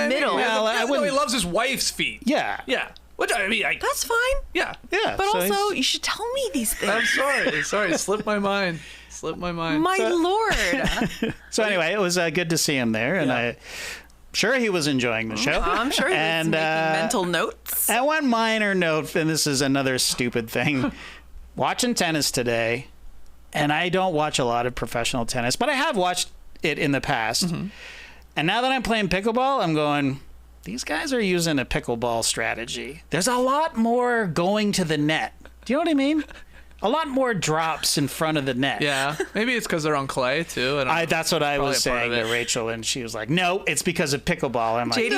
middle. Well, he loves his wife's feet. Yeah. Yeah. Which I mean, that's fine. Yeah. Yeah. But also, you should tell me these things. I'm sorry. It slipped my mind. My lord. So anyway, it was good to see him there, and I'm sure he was enjoying the show. I'm sure he was making mental notes. And one minor note, and this is another stupid thing. Watching tennis today, and I don't watch a lot of professional tennis, but I have watched it in the past. Mm-hmm. And now that I'm playing pickleball, I'm going, these guys are using a pickleball strategy. There's a lot more going to the net. Do you know what I mean? A lot more drops in front of the net. Yeah. Maybe it's because they're on clay, too. That's what I was saying to Rachel, and she was like, no, it's because of pickleball. I'm like, JD,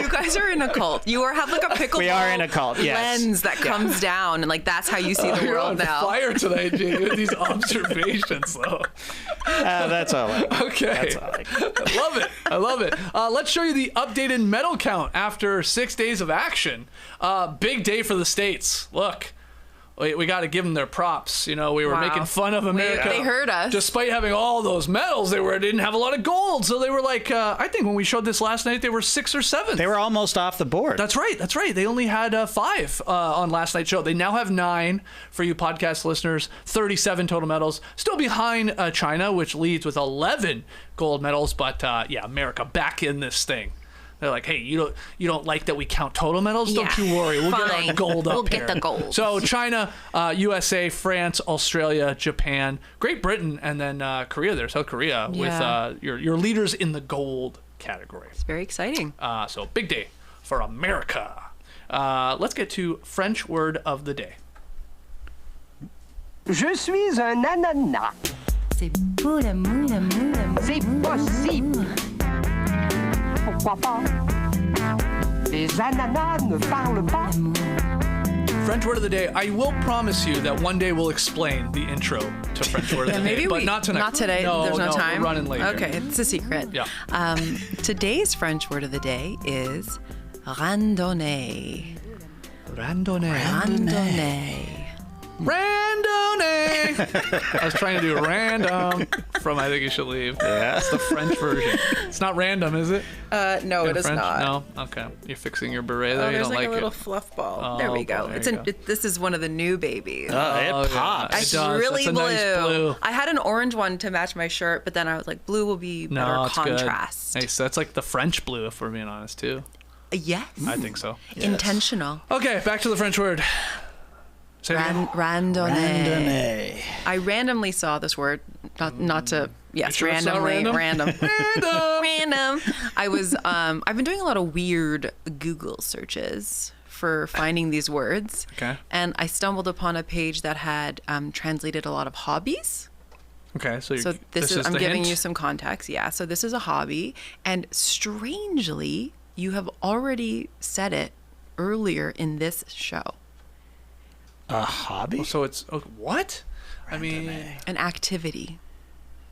you guys are in a cult. You have like a pickleball we are in a cult, yes. lens that comes down, and like that's how you see the world now. Fire tonight, JD, with these observations, though. That's all I like. Okay. That's all I like. I love it. Let's show you the updated medal count after 6 days of action. Big day for the States. Look, we got to give them their props. You know, we were making fun of America. They heard us. Despite having all those medals, they didn't have a lot of gold. So they were like, I think when we showed this last night, they were 6th or 7th. They were almost off the board. That's right. They only had 5 on last night's show. They now have 9 for you podcast listeners, 37 total medals. Still behind China, which leads with 11 gold medals. But America back in this thing. They're like, hey, you don't like that we count total medals? Don't you worry. We'll get our gold up here. We'll get the gold. So China, USA, France, Australia, Japan, Great Britain, and then Korea there, South Korea, with your leaders in the gold category. It's very exciting. So big day for America. Let's get to French word of the day. Je suis un ananas. C'est beau l'amour, l'amour, l'amour. C'est possible. Pourquoi pas? Les ananas ne parlent pas. French word of the day. I will promise you that one day we'll explain the intro to French word of the day, but not tonight. Not today. No, There's no time. We're running late. Okay, it's a secret. Yeah. Today's French word of the day is randonnée. Randonnée. I was trying to do random from I Think You Should Leave. Yeah. That's the French version. It's not random, is it? No, it is French? not. No? Okay. You're fixing your beret there. You there's don't like a little it. fluff ball. Oh, there we go. boy, This is one of the new babies. It pops. It's It does. really That's a nice blue. I had an orange one to match my shirt, but then I was like, blue will be better it's contrast. Good. Hey, so that's like the French blue, if we're being honest, too. Yes. I think so. Intentional. Okay, back to the French word. Say it again. Randonnée. I randomly saw this word, not to. Yes, sure it's not randomly, random? random. I was. I've been doing a lot of weird Google searches for finding these words. Okay. And I stumbled upon a page that had translated a lot of hobbies. Okay, so this is I'm the giving hint? you some context. Yeah. So this is a hobby, and strangely, you have already said it earlier in this show. A hobby? So it's what? I mean, An activity.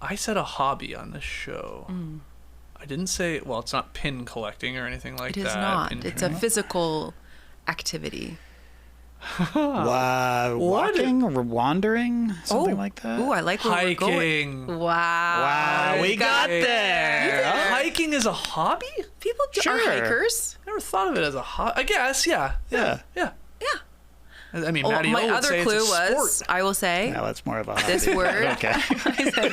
I said a hobby on this show. I didn't say. Well, it's not pin collecting or anything like that. It is not. It's a physical activity. Walking or wandering, something like that. Oh, I like where we're hiking. going. Wow. We got there. Hiking is a hobby? People are hikers. Never never thought of it as a hobby. I guess, yeah. I mean, Maddie my would other say clue it's a was, sport. I will say, Now that's more of a hobby. this word. Okay. I said,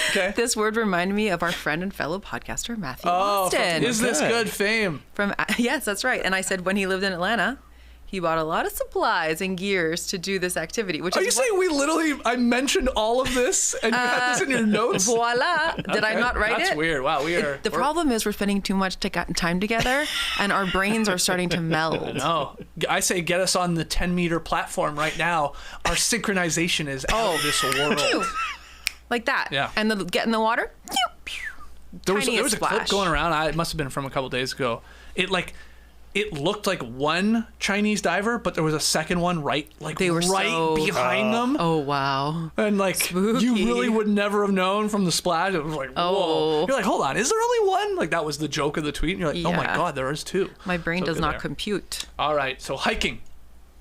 Okay. this word reminded me of our friend and fellow podcaster Matthew Oh, Austin. is this good fame? Yes, that's right. And I said when he lived in Atlanta, he bought a lot of supplies and gears to do this activity. Which Are is you saying I mentioned all of this and you had this in your notes? Voila! Did I not write it? That's weird. Wow, The problem is we're spending too much time together, and our brains are starting to meld. No, I say get us on the 10-meter platform right now. Our synchronization is out of this world. Like that. Yeah. And get in the water. There was a clip splash. going around. It must have been from a couple days ago. It looked like one Chinese diver, but there was a second one right behind them. Oh wow! And Spooky. you really would never have known from the splash. It was like, whoa. You're like, hold on, is there only one? Like that was the joke of the tweet. And you're like, oh my God, there is two. My brain So does good not there. compute. All right, so hiking.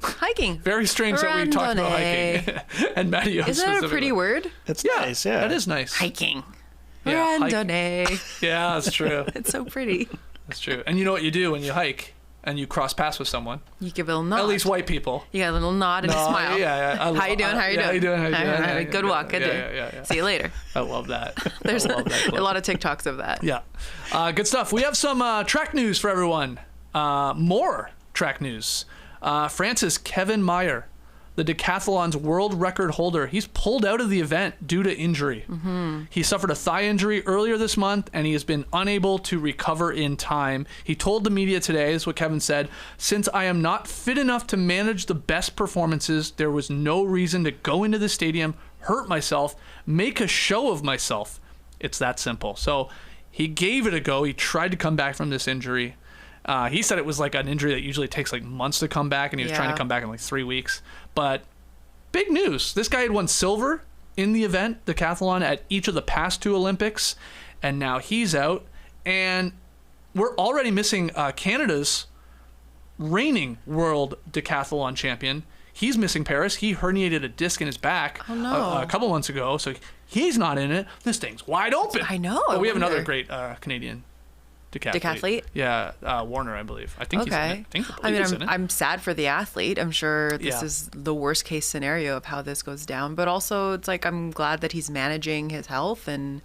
Hiking. Very strange that we talked about hiking. And Matty, Isn't that a pretty word? It's nice, yeah. That is nice. Hiking. Yeah, Randonnée. Yeah, that's true. It's so pretty. That's true. And you know what you do when you hike and you cross paths with someone? You give a little nod. At least white people. You got a little nod and a smile. Yeah. How you doing? How you doing? How you doing? Good walk. Good day. Yeah. See you later. I love that. There's I love that clip. a lot of TikToks of that. Yeah. Good stuff. We have some track news for everyone. More track news. France's Kevin Mayer, the decathlon's world record holder, he's pulled out of the event due to injury. Mm-hmm. He suffered a thigh injury earlier this month, and he has been unable to recover in time. He told the media today, this is what Kevin said, "Since I am not fit enough to manage the best performances, there was no reason to go into the stadium, hurt myself, make a show of myself. It's that simple." So he gave it a go. He tried to come back from this injury. He said it was like an injury that usually takes like months to come back, and he was trying to come back in like 3 weeks. But big news. This guy had won silver in the event, the decathlon, at each of the past 2 Olympics, and now he's out. And we're already missing Canada's reigning world decathlon champion. He's missing Paris. He herniated a disc in his back a couple months ago, so he's not in it. This thing's wide open. I know. Oh, we have another great Canadian decathlete. Yeah, Warner, I believe. I think he's in it. I mean, he's in it. I'm sad for the athlete. I'm sure this is the worst case scenario of how this goes down. But also, it's like I'm glad that he's managing his health and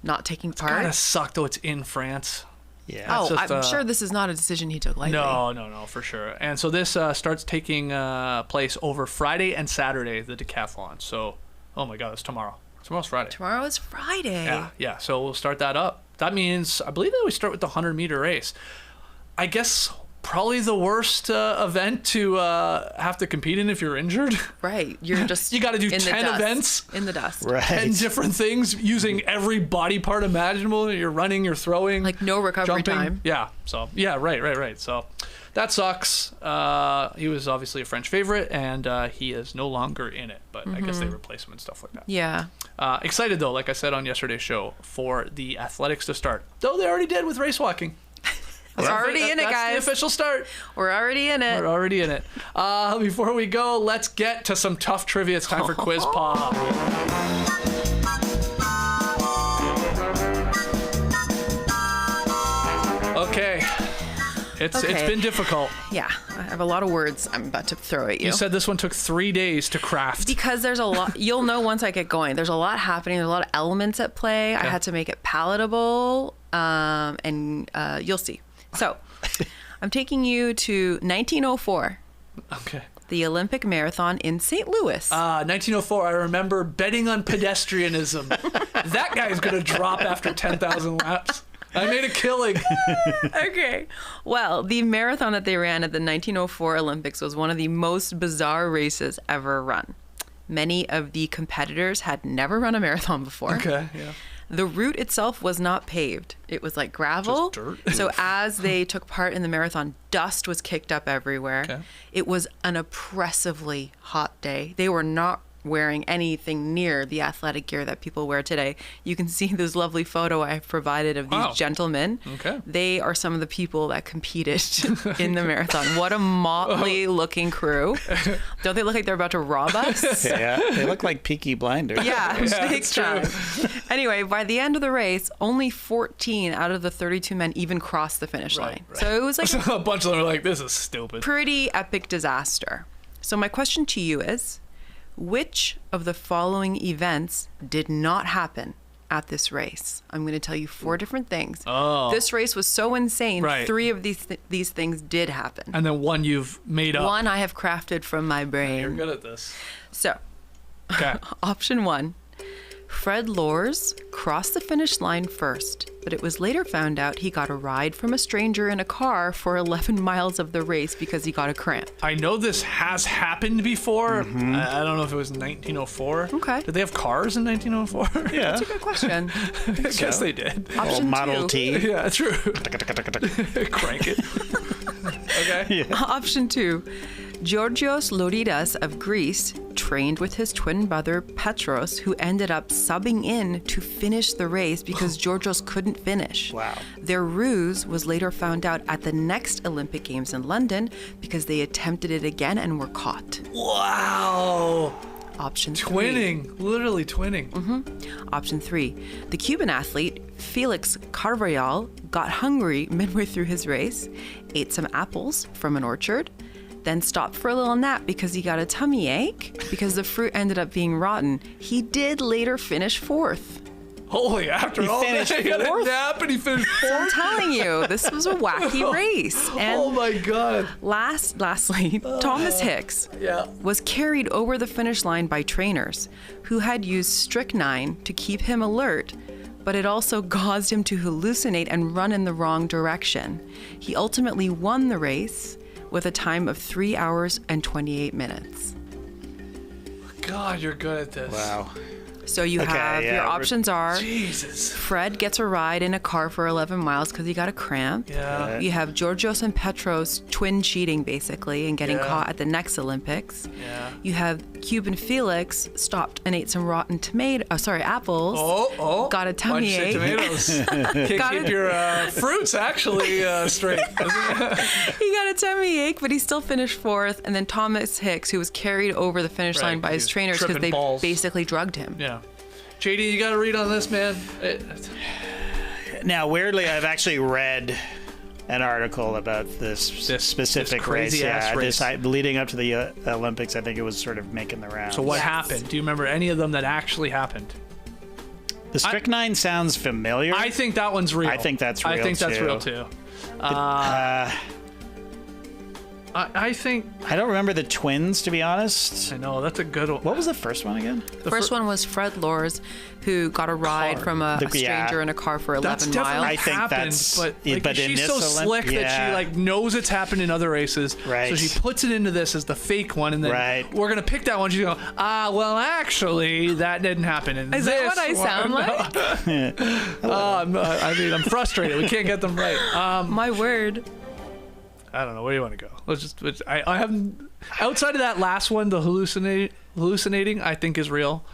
not taking part. It's kind of sucked, though. It's in France. Yeah. Oh, I'm sure this is not a decision he took lightly. No, for sure. And so this starts taking place over Friday and Saturday, the decathlon. So, oh my God, it's tomorrow. Tomorrow's Friday. Tomorrow is Friday. Yeah. So we'll start that up. That means, I believe they always start with the 100-meter race. I guess probably the worst event to have to compete in if you're injured. Right. You're just you got to do 10 events. In the dust. Right. 10 different things using every body part imaginable. You're running, you're throwing. Like no recovery jumping. time. Yeah. So, yeah, right. So that sucks. He was obviously a French favorite, and he is no longer in it. But I guess they replace him and stuff like that. Yeah. Excited, though, like I said on yesterday's show, for the athletics to start. Though they already did with race walking. We're already in it, guys. That's the official start. We're already in it. We're already in it. Before we go, let's get to some tough trivia. It's time for Quiz Pop. Okay. It's been difficult. Yeah. I have a lot of words I'm about to throw at you. You said this one took 3 days to craft. Because there's a lot. You'll know once I get going. There's a lot happening. There's a lot of elements at play. Okay. I had to make it palatable, and you'll see. So, I'm taking you to 1904. Okay. The Olympic Marathon in St. Louis. 1904. I remember betting on pedestrianism. That guy's going to drop after 10,000 laps. I made a killing. Okay. Well, the marathon that they ran at the 1904 Olympics was one of the most bizarre races ever run. Many of the competitors had never run a marathon before. Okay, yeah. The route itself was not paved. It was like gravel. Just dirt. So as they took part in the marathon, dust was kicked up everywhere. Okay. It was an oppressively hot day. They were not wearing anything near the athletic gear that people wear today. You can see this lovely photo I've provided of these gentlemen. Okay. They are some of the people that competed in the marathon. What a motley looking crew. Don't they look like they're about to rob us? Yeah, they look like Peaky Blinders. Yeah, big time. Anyway, by the end of the race, only 14 out of the 32 men even crossed the finish line. Right. So it was like a bunch of them are like, this is stupid. Pretty epic disaster. So my question to you is, which of the following events did not happen at this race? I'm going to tell you 4 different things. Oh. This race was so insane. Right. 3 of these things did happen. And then one you've made up. One I have crafted from my brain. You're good at this. So, Okay. option 1. Fred Lors crossed the finish line first, but it was later found out he got a ride from a stranger in a car for 11 miles of the race because he got a cramp. I know this has happened before. I don't know if it was 1904. Okay. Did they have cars in 1904? Yeah. That's a good question. I guess they did. Option Model 2. T. Yeah, true. Crank it. Okay. Option 2. Georgios Loridas of Greece trained with his twin brother Petros, who ended up subbing in to finish the race because Georgios couldn't finish. Wow. Their ruse was later found out at the next Olympic Games in London because they attempted it again and were caught. Wow. Option 3. Twinning. Literally twinning. Option 3. The Cuban athlete Felix Carvajal got hungry midway through his race, ate some apples from an orchard, then stopped for a little nap because he got a tummy ache because the fruit ended up being rotten. He did later finish 4th. Holy, after all that, he got a nap and he finished So I'm 4th. telling you, this was a wacky race. And Oh my God. lastly, Thomas Hicks Yeah. was carried over the finish line by trainers who had used strychnine to keep him alert, but it also caused him to hallucinate and run in the wrong direction. He ultimately won the race with a time of 3 hours and 28 minutes. God, you're good at this. Wow. So you have, your options are, Jesus. Fred gets a ride in a car for 11 miles because he got a cramp. Yeah. You have Georgios and Petros twin cheating, basically, and getting Yeah. caught at the next Olympics. Yeah. You have Cuban Felix stopped and ate some rotten apples. Oh. Got a tummy Why'd you say ache. tomatoes? Can't Got keep it. your fruits actually straight. He got a tummy ache, but he still finished 4th. And then Thomas Hicks, who was carried over the finish Right, line by he his was trainers because tripping they balls. basically drugged him. Yeah. JD, you got to read on this, man. Now, weirdly, I've actually read an article about this specific crazy race. ass race. Leading up to the Olympics. I think it was sort of making the rounds. So what Yes. happened? Do you remember any of them that actually happened? The strychnine sounds familiar. I think that one's real. I think that's real, I think that's too. real too. I think I don't remember the twins, to be honest. I know that's a good one. What was the first one again? The first one was Fred Lors, who got a ride from a stranger in a car for 11 That's miles. definitely I think happened, that's- but, yeah, like, but in she's this so Olymp- slick that yeah. she like knows it's happened in other races. Right. So she puts it into this as the fake one, and then Right. we're gonna pick that one. She's going, well, actually, that didn't happen. In Is this that what I sound like? I'm frustrated. We can't get them right. My word. I don't know. Where do you want to go? I haven't. Outside of that last one, the hallucinating, I think is real.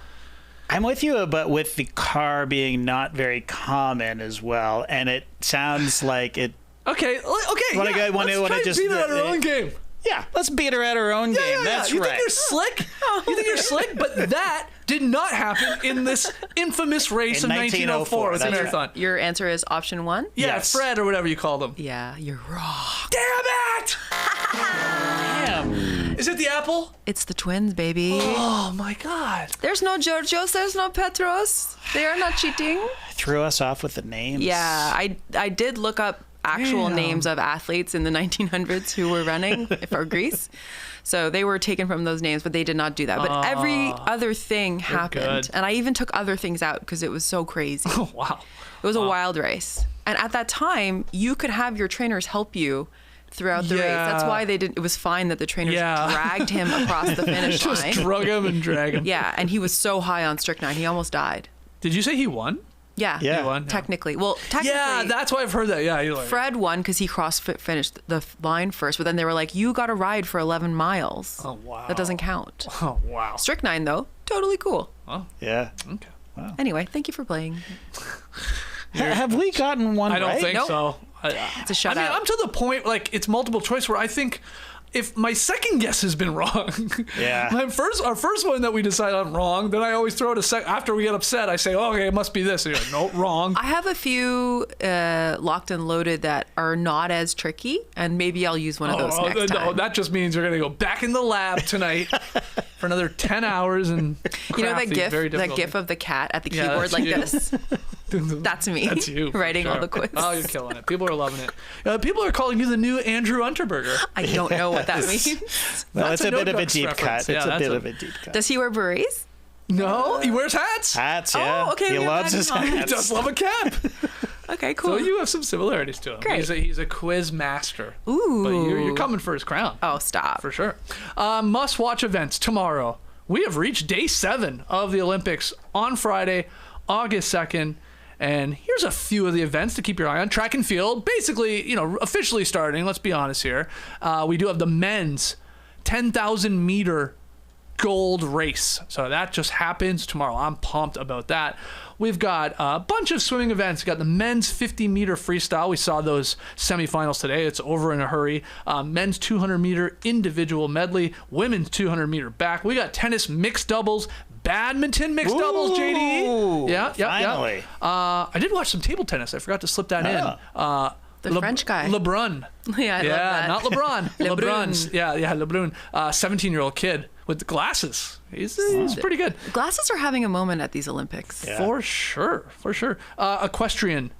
I'm with you, but with the car being not very common as well, and it sounds like it. Okay. Wanna yeah, go- wanna- let's wanna try just- to beat it at our own game. Yeah, let's beat her at her own game. Yeah. That's You right. think you're slick? You think you're slick? But that did not happen in this infamous race In of 1904 with the that's right. marathon. Your answer is option 1? Yeah, Yes. Fred or whatever you called him. Yeah, you're wrong. Damn it! Damn. Is it the apple? It's the twins, baby. Oh my God. There's no Georgios, there's no Petros. They are not cheating. Threw us off with the names. Yeah, I did look up actual Damn. names of athletes in the 1900s who were running for Greece. So they were taken from those names, but they did not do that. But every other thing happened. good. And I even took other things out because it was so crazy. Oh, wow. It was a wild race. And at that time, you could have your trainers help you throughout the race. That's why they didn't. It was fine that the trainers dragged him across the finish line. Just drug him and drag him. Yeah, and he was so high on strychnine, he almost died. Did you say he won? Yeah. Yeah. He won. Technically. Well, technically. Yeah, that's why I've heard that. Yeah, like, Fred won because he finished the line first, but then they were like, you got a ride for 11 miles. Oh, wow. That doesn't count. Oh, wow. Strychnine, though, totally cool. Oh, Yeah. okay. Anyway, thank you for playing. Have we gotten one I don't right? think Nope. so. It's a shutout. I mean, I'm to the point, like, it's multiple choice where I think if my second guess has been wrong, Yeah. our first one that we decide on wrong, then I always throw it after we get upset, I say, oh, okay, it must be this. And you're like, no, wrong. I have a few locked and loaded that are not as tricky, and maybe I'll use one of those next time. No, that just means you're going to go back in the lab tonight for another 10 hours and You know craft that these very gif difficult of the cat at the Yeah, keyboard that's like you. this? That's me. That's you. for writing all sure. the quiz. Oh, you're killing it. People are loving it. People are calling you the new Andrew Unterberger. I don't know what that means. Well, That's it's a No bit of a Ducks deep reference. cut. Yeah, It's a that's bit a- of a deep cut. Does he wear berets? No, he wears hats. Hats, yeah. Oh, okay, He we have loves that his in common. He hats. does love a cap. Okay, So cool. you have some similarities to him. Great. He's a quiz master. Ooh. But you're coming for his crown. Oh, stop. For sure. Must-watch events tomorrow. We have reached day 7 of the Olympics on Friday, August 2nd. And here's a few of the events to keep your eye on. Track and field, basically, officially starting. Let's be honest here. We do have the men's 10,000 meter gold race. So that just happens tomorrow. I'm pumped about that. We've got a bunch of swimming events. We've got the men's 50 meter freestyle. We saw those semifinals today. It's over in a hurry. Men's 200 meter individual medley. Women's 200 meter back. We got tennis mixed doubles. Badminton mixed doubles, JD. Yeah. Finally. I did watch some table tennis. I forgot to slip that in. The French guy. LeBrun. Yeah, I love that. Not LeBron. Lebrun. LeBrun's. Yeah, LeBrun. 17-year-old kid with the glasses. He's pretty good. Glasses are having a moment at these Olympics. Yeah. For sure. Equestrian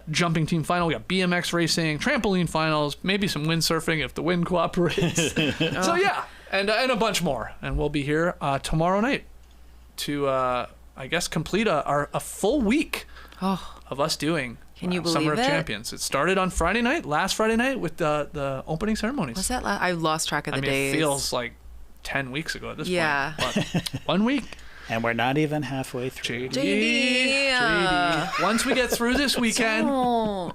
jumping team final. We got BMX racing, trampoline finals, maybe some windsurfing if the wind cooperates. So yeah, and a bunch more. And we'll be here tomorrow night to, I guess, complete a full week of us doing Can you Summer of believe it? Champions. It started on last Friday night with the opening ceremonies. Was that? I lost track of the I mean, days. it feels like 10 weeks ago at this Yeah. point. But 1 week. And we're not even halfway through. JD. Once we get through this weekend, Don't.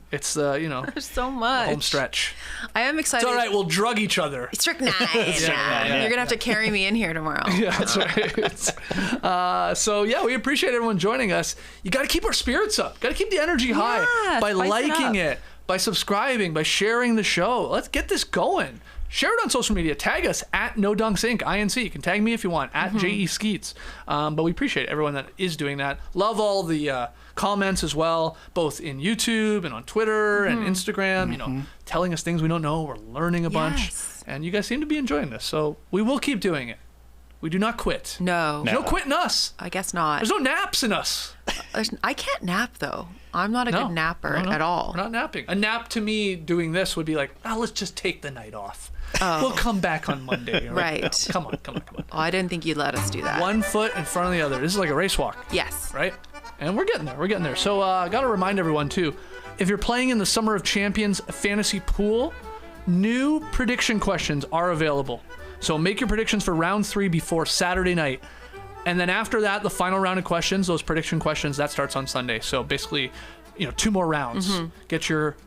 it's the There's so much. home stretch. I am excited. It's all right. We'll drug each other. Strychnine. yeah. You're gonna have to carry me in here tomorrow. Yeah, that's right. So yeah, we appreciate everyone joining us. You got to keep our spirits up. Got to keep the energy high by spice it liking up. it, by subscribing, by sharing the show. Let's get this going. Share it on social media. Tag us at No Dunks Inc. INC. You can tag me if you want at JE Skeets. But we appreciate everyone that is doing that. Love all the comments as well, both in YouTube and on Twitter and Instagram. Telling us things we don't know. We're learning a bunch, Yes. and you guys seem to be enjoying this. So we will keep doing it. We do not quit. No. There's no quitting us. I guess not. There's no naps in us. I can't nap though. I'm not a No. good napper No. at all. We're not napping. A nap to me doing this would be like, let's just take the night off. We'll come back on Monday. Right. No, come on. Oh, I didn't think you'd let us do that. 1 foot in front of the other. This is like a race walk, Yes. right? And we're getting there. So got to remind everyone too, if you're playing in the Summer of Champions fantasy pool, new prediction questions are available. So make your predictions for round 3 before Saturday night. And then after that, the final round of questions, those prediction questions, that starts on Sunday. So basically, 2 more rounds. Get your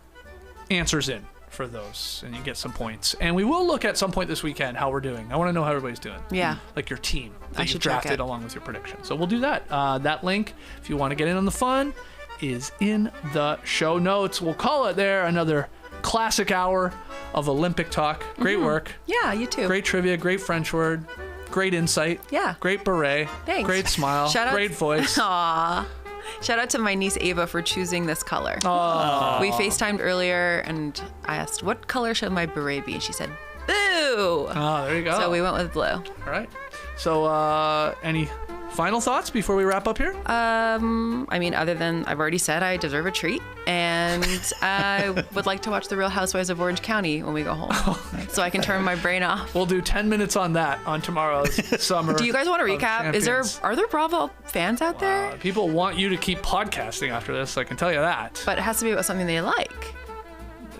answers in for those, and you get some points. And we will look at some point this weekend how we're doing. I want to know how everybody's doing. Yeah. Like your team I that you've should check drafted it. along with your prediction. So we'll do that. That link, if you want to get in on the fun, is in the show notes. We'll call it there. Another classic hour of Olympic talk. Great work. Yeah, you too. Great trivia, great French word, great insight. Yeah. Great beret. Thanks. Great smile. Shout out- Great voice. Aw. Shout out to my niece Ava for choosing this color. Oh. We FaceTimed earlier and I asked, what color should my beret be? And she said, blue. Oh, there you go. So we went with blue. All right. So, any final thoughts before we wrap up here? I mean, other than I've already said I deserve a treat, and I would like to watch The Real Housewives of Orange County when we go home, so I can turn my brain off. We'll do 10 minutes on that on tomorrow's summer. Do you guys want to of recap? Champions. Are there Bravo fans out there? People want you to keep podcasting after this, I can tell you that. But it has to be about something they like.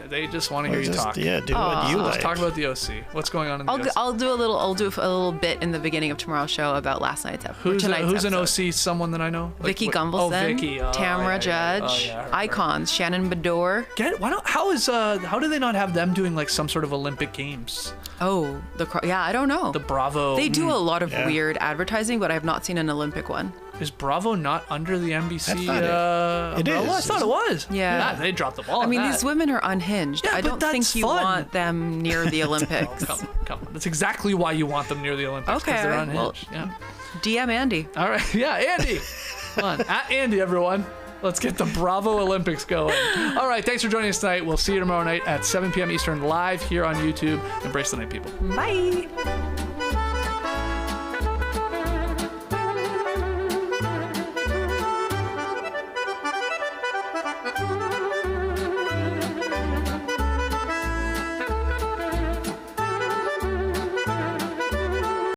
They just want to hear you talk. Yeah, do what you like. Let's talk about the OC. What's going on in the OC? I'll do a little bit in the beginning of tomorrow's show about last night's episode. Who's an OC? Someone that I know? Vicky Gumbelson. Oh, Vicky. Tamara Judge. Icons. Shannon Bador. How do they not have them doing like some sort of Olympic Games? Oh, I don't know. The Bravo. They do a lot of weird advertising, but I have not seen an Olympic one. Is Bravo not under the NBC? It is. I thought it was. Yeah. They dropped the ball. I mean, these women are unhinged. Yeah, I don't think you want them near the Olympics. Come on. That's exactly why you want them near the Olympics. Okay. Because they're unhinged. DM Andy. All right. Yeah, Andy. Come on. At Andy, everyone. Let's get the Bravo Olympics going. All right. Thanks for joining us tonight. We'll see you tomorrow night at 7 p.m. Eastern live here on YouTube. Embrace the night, people. Bye.